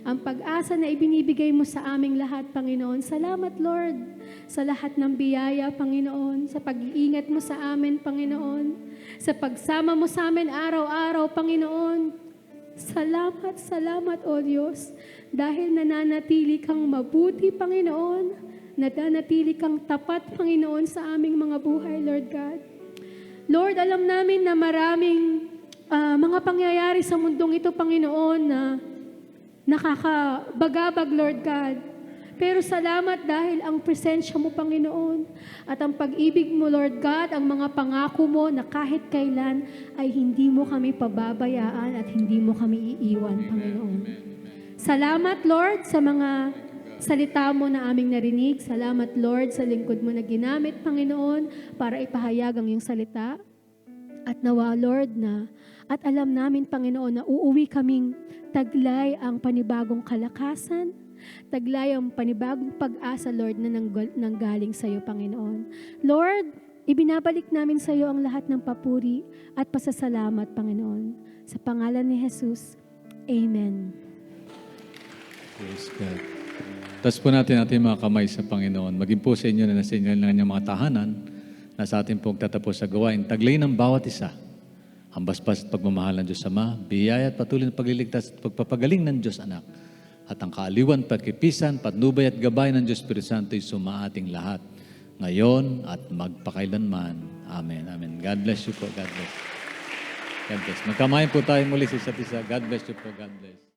ang pag-asa na ibinibigay mo sa aming lahat, Panginoon. Salamat, Lord, sa lahat ng biyaya, Panginoon, sa pag-iingat mo sa amin, Panginoon, sa pagsama mo sa amin araw-araw, Panginoon. Salamat, salamat, O Diyos, dahil nananatili kang mabuti, Panginoon, nananatili kang tapat, Panginoon, sa aming mga buhay, Lord God. Lord, alam namin na maraming mga pangyayari sa mundong ito, Panginoon, na nakakabagabag, Lord God. Pero salamat dahil ang presensya mo, Panginoon, at ang pag-ibig mo, Lord God, ang mga pangako mo na kahit kailan ay hindi mo kami pababayaan at hindi mo kami iiwan, Panginoon. Salamat, Lord, sa mga salita mo na aming narinig. Salamat, Lord, sa lingkod mo na ginamit, Panginoon, para ipahayag ang iyong salita. At nawa, Lord, at alam namin, Panginoon, na uuwi kaming taglay ang panibagong kalakasan, taglay ang panibagong pag-asa, Lord, na nanggaling sa iyo, Panginoon. Lord, ibinabalik namin sa iyo ang lahat ng papuri at pasasalamat, Panginoon. Sa pangalan ni Jesus, Amen. Praise God. Taas po natin ating mga kamay sa Panginoon. Maging po sa inyo na nasa inyo ng kanyang mga tahanan na sa ating pong tatapos sa gawain. Taglay ng bawat isa. Ang basbas at pagmamahal ng Diyos Ama, biyaya at patuloy na pagliligtas at pagpapagaling ng Diyos Anak. At ang kaaliwan, pagkipisan, patnubay at gabay ng Diyos Espiritu Santo ay sumaating lahat. Ngayon at magpakailanman. Amen. Amen. God bless you po. God bless. God bless. Magkamayan po tayo muli sa isa't isa. God bless you po. God bless.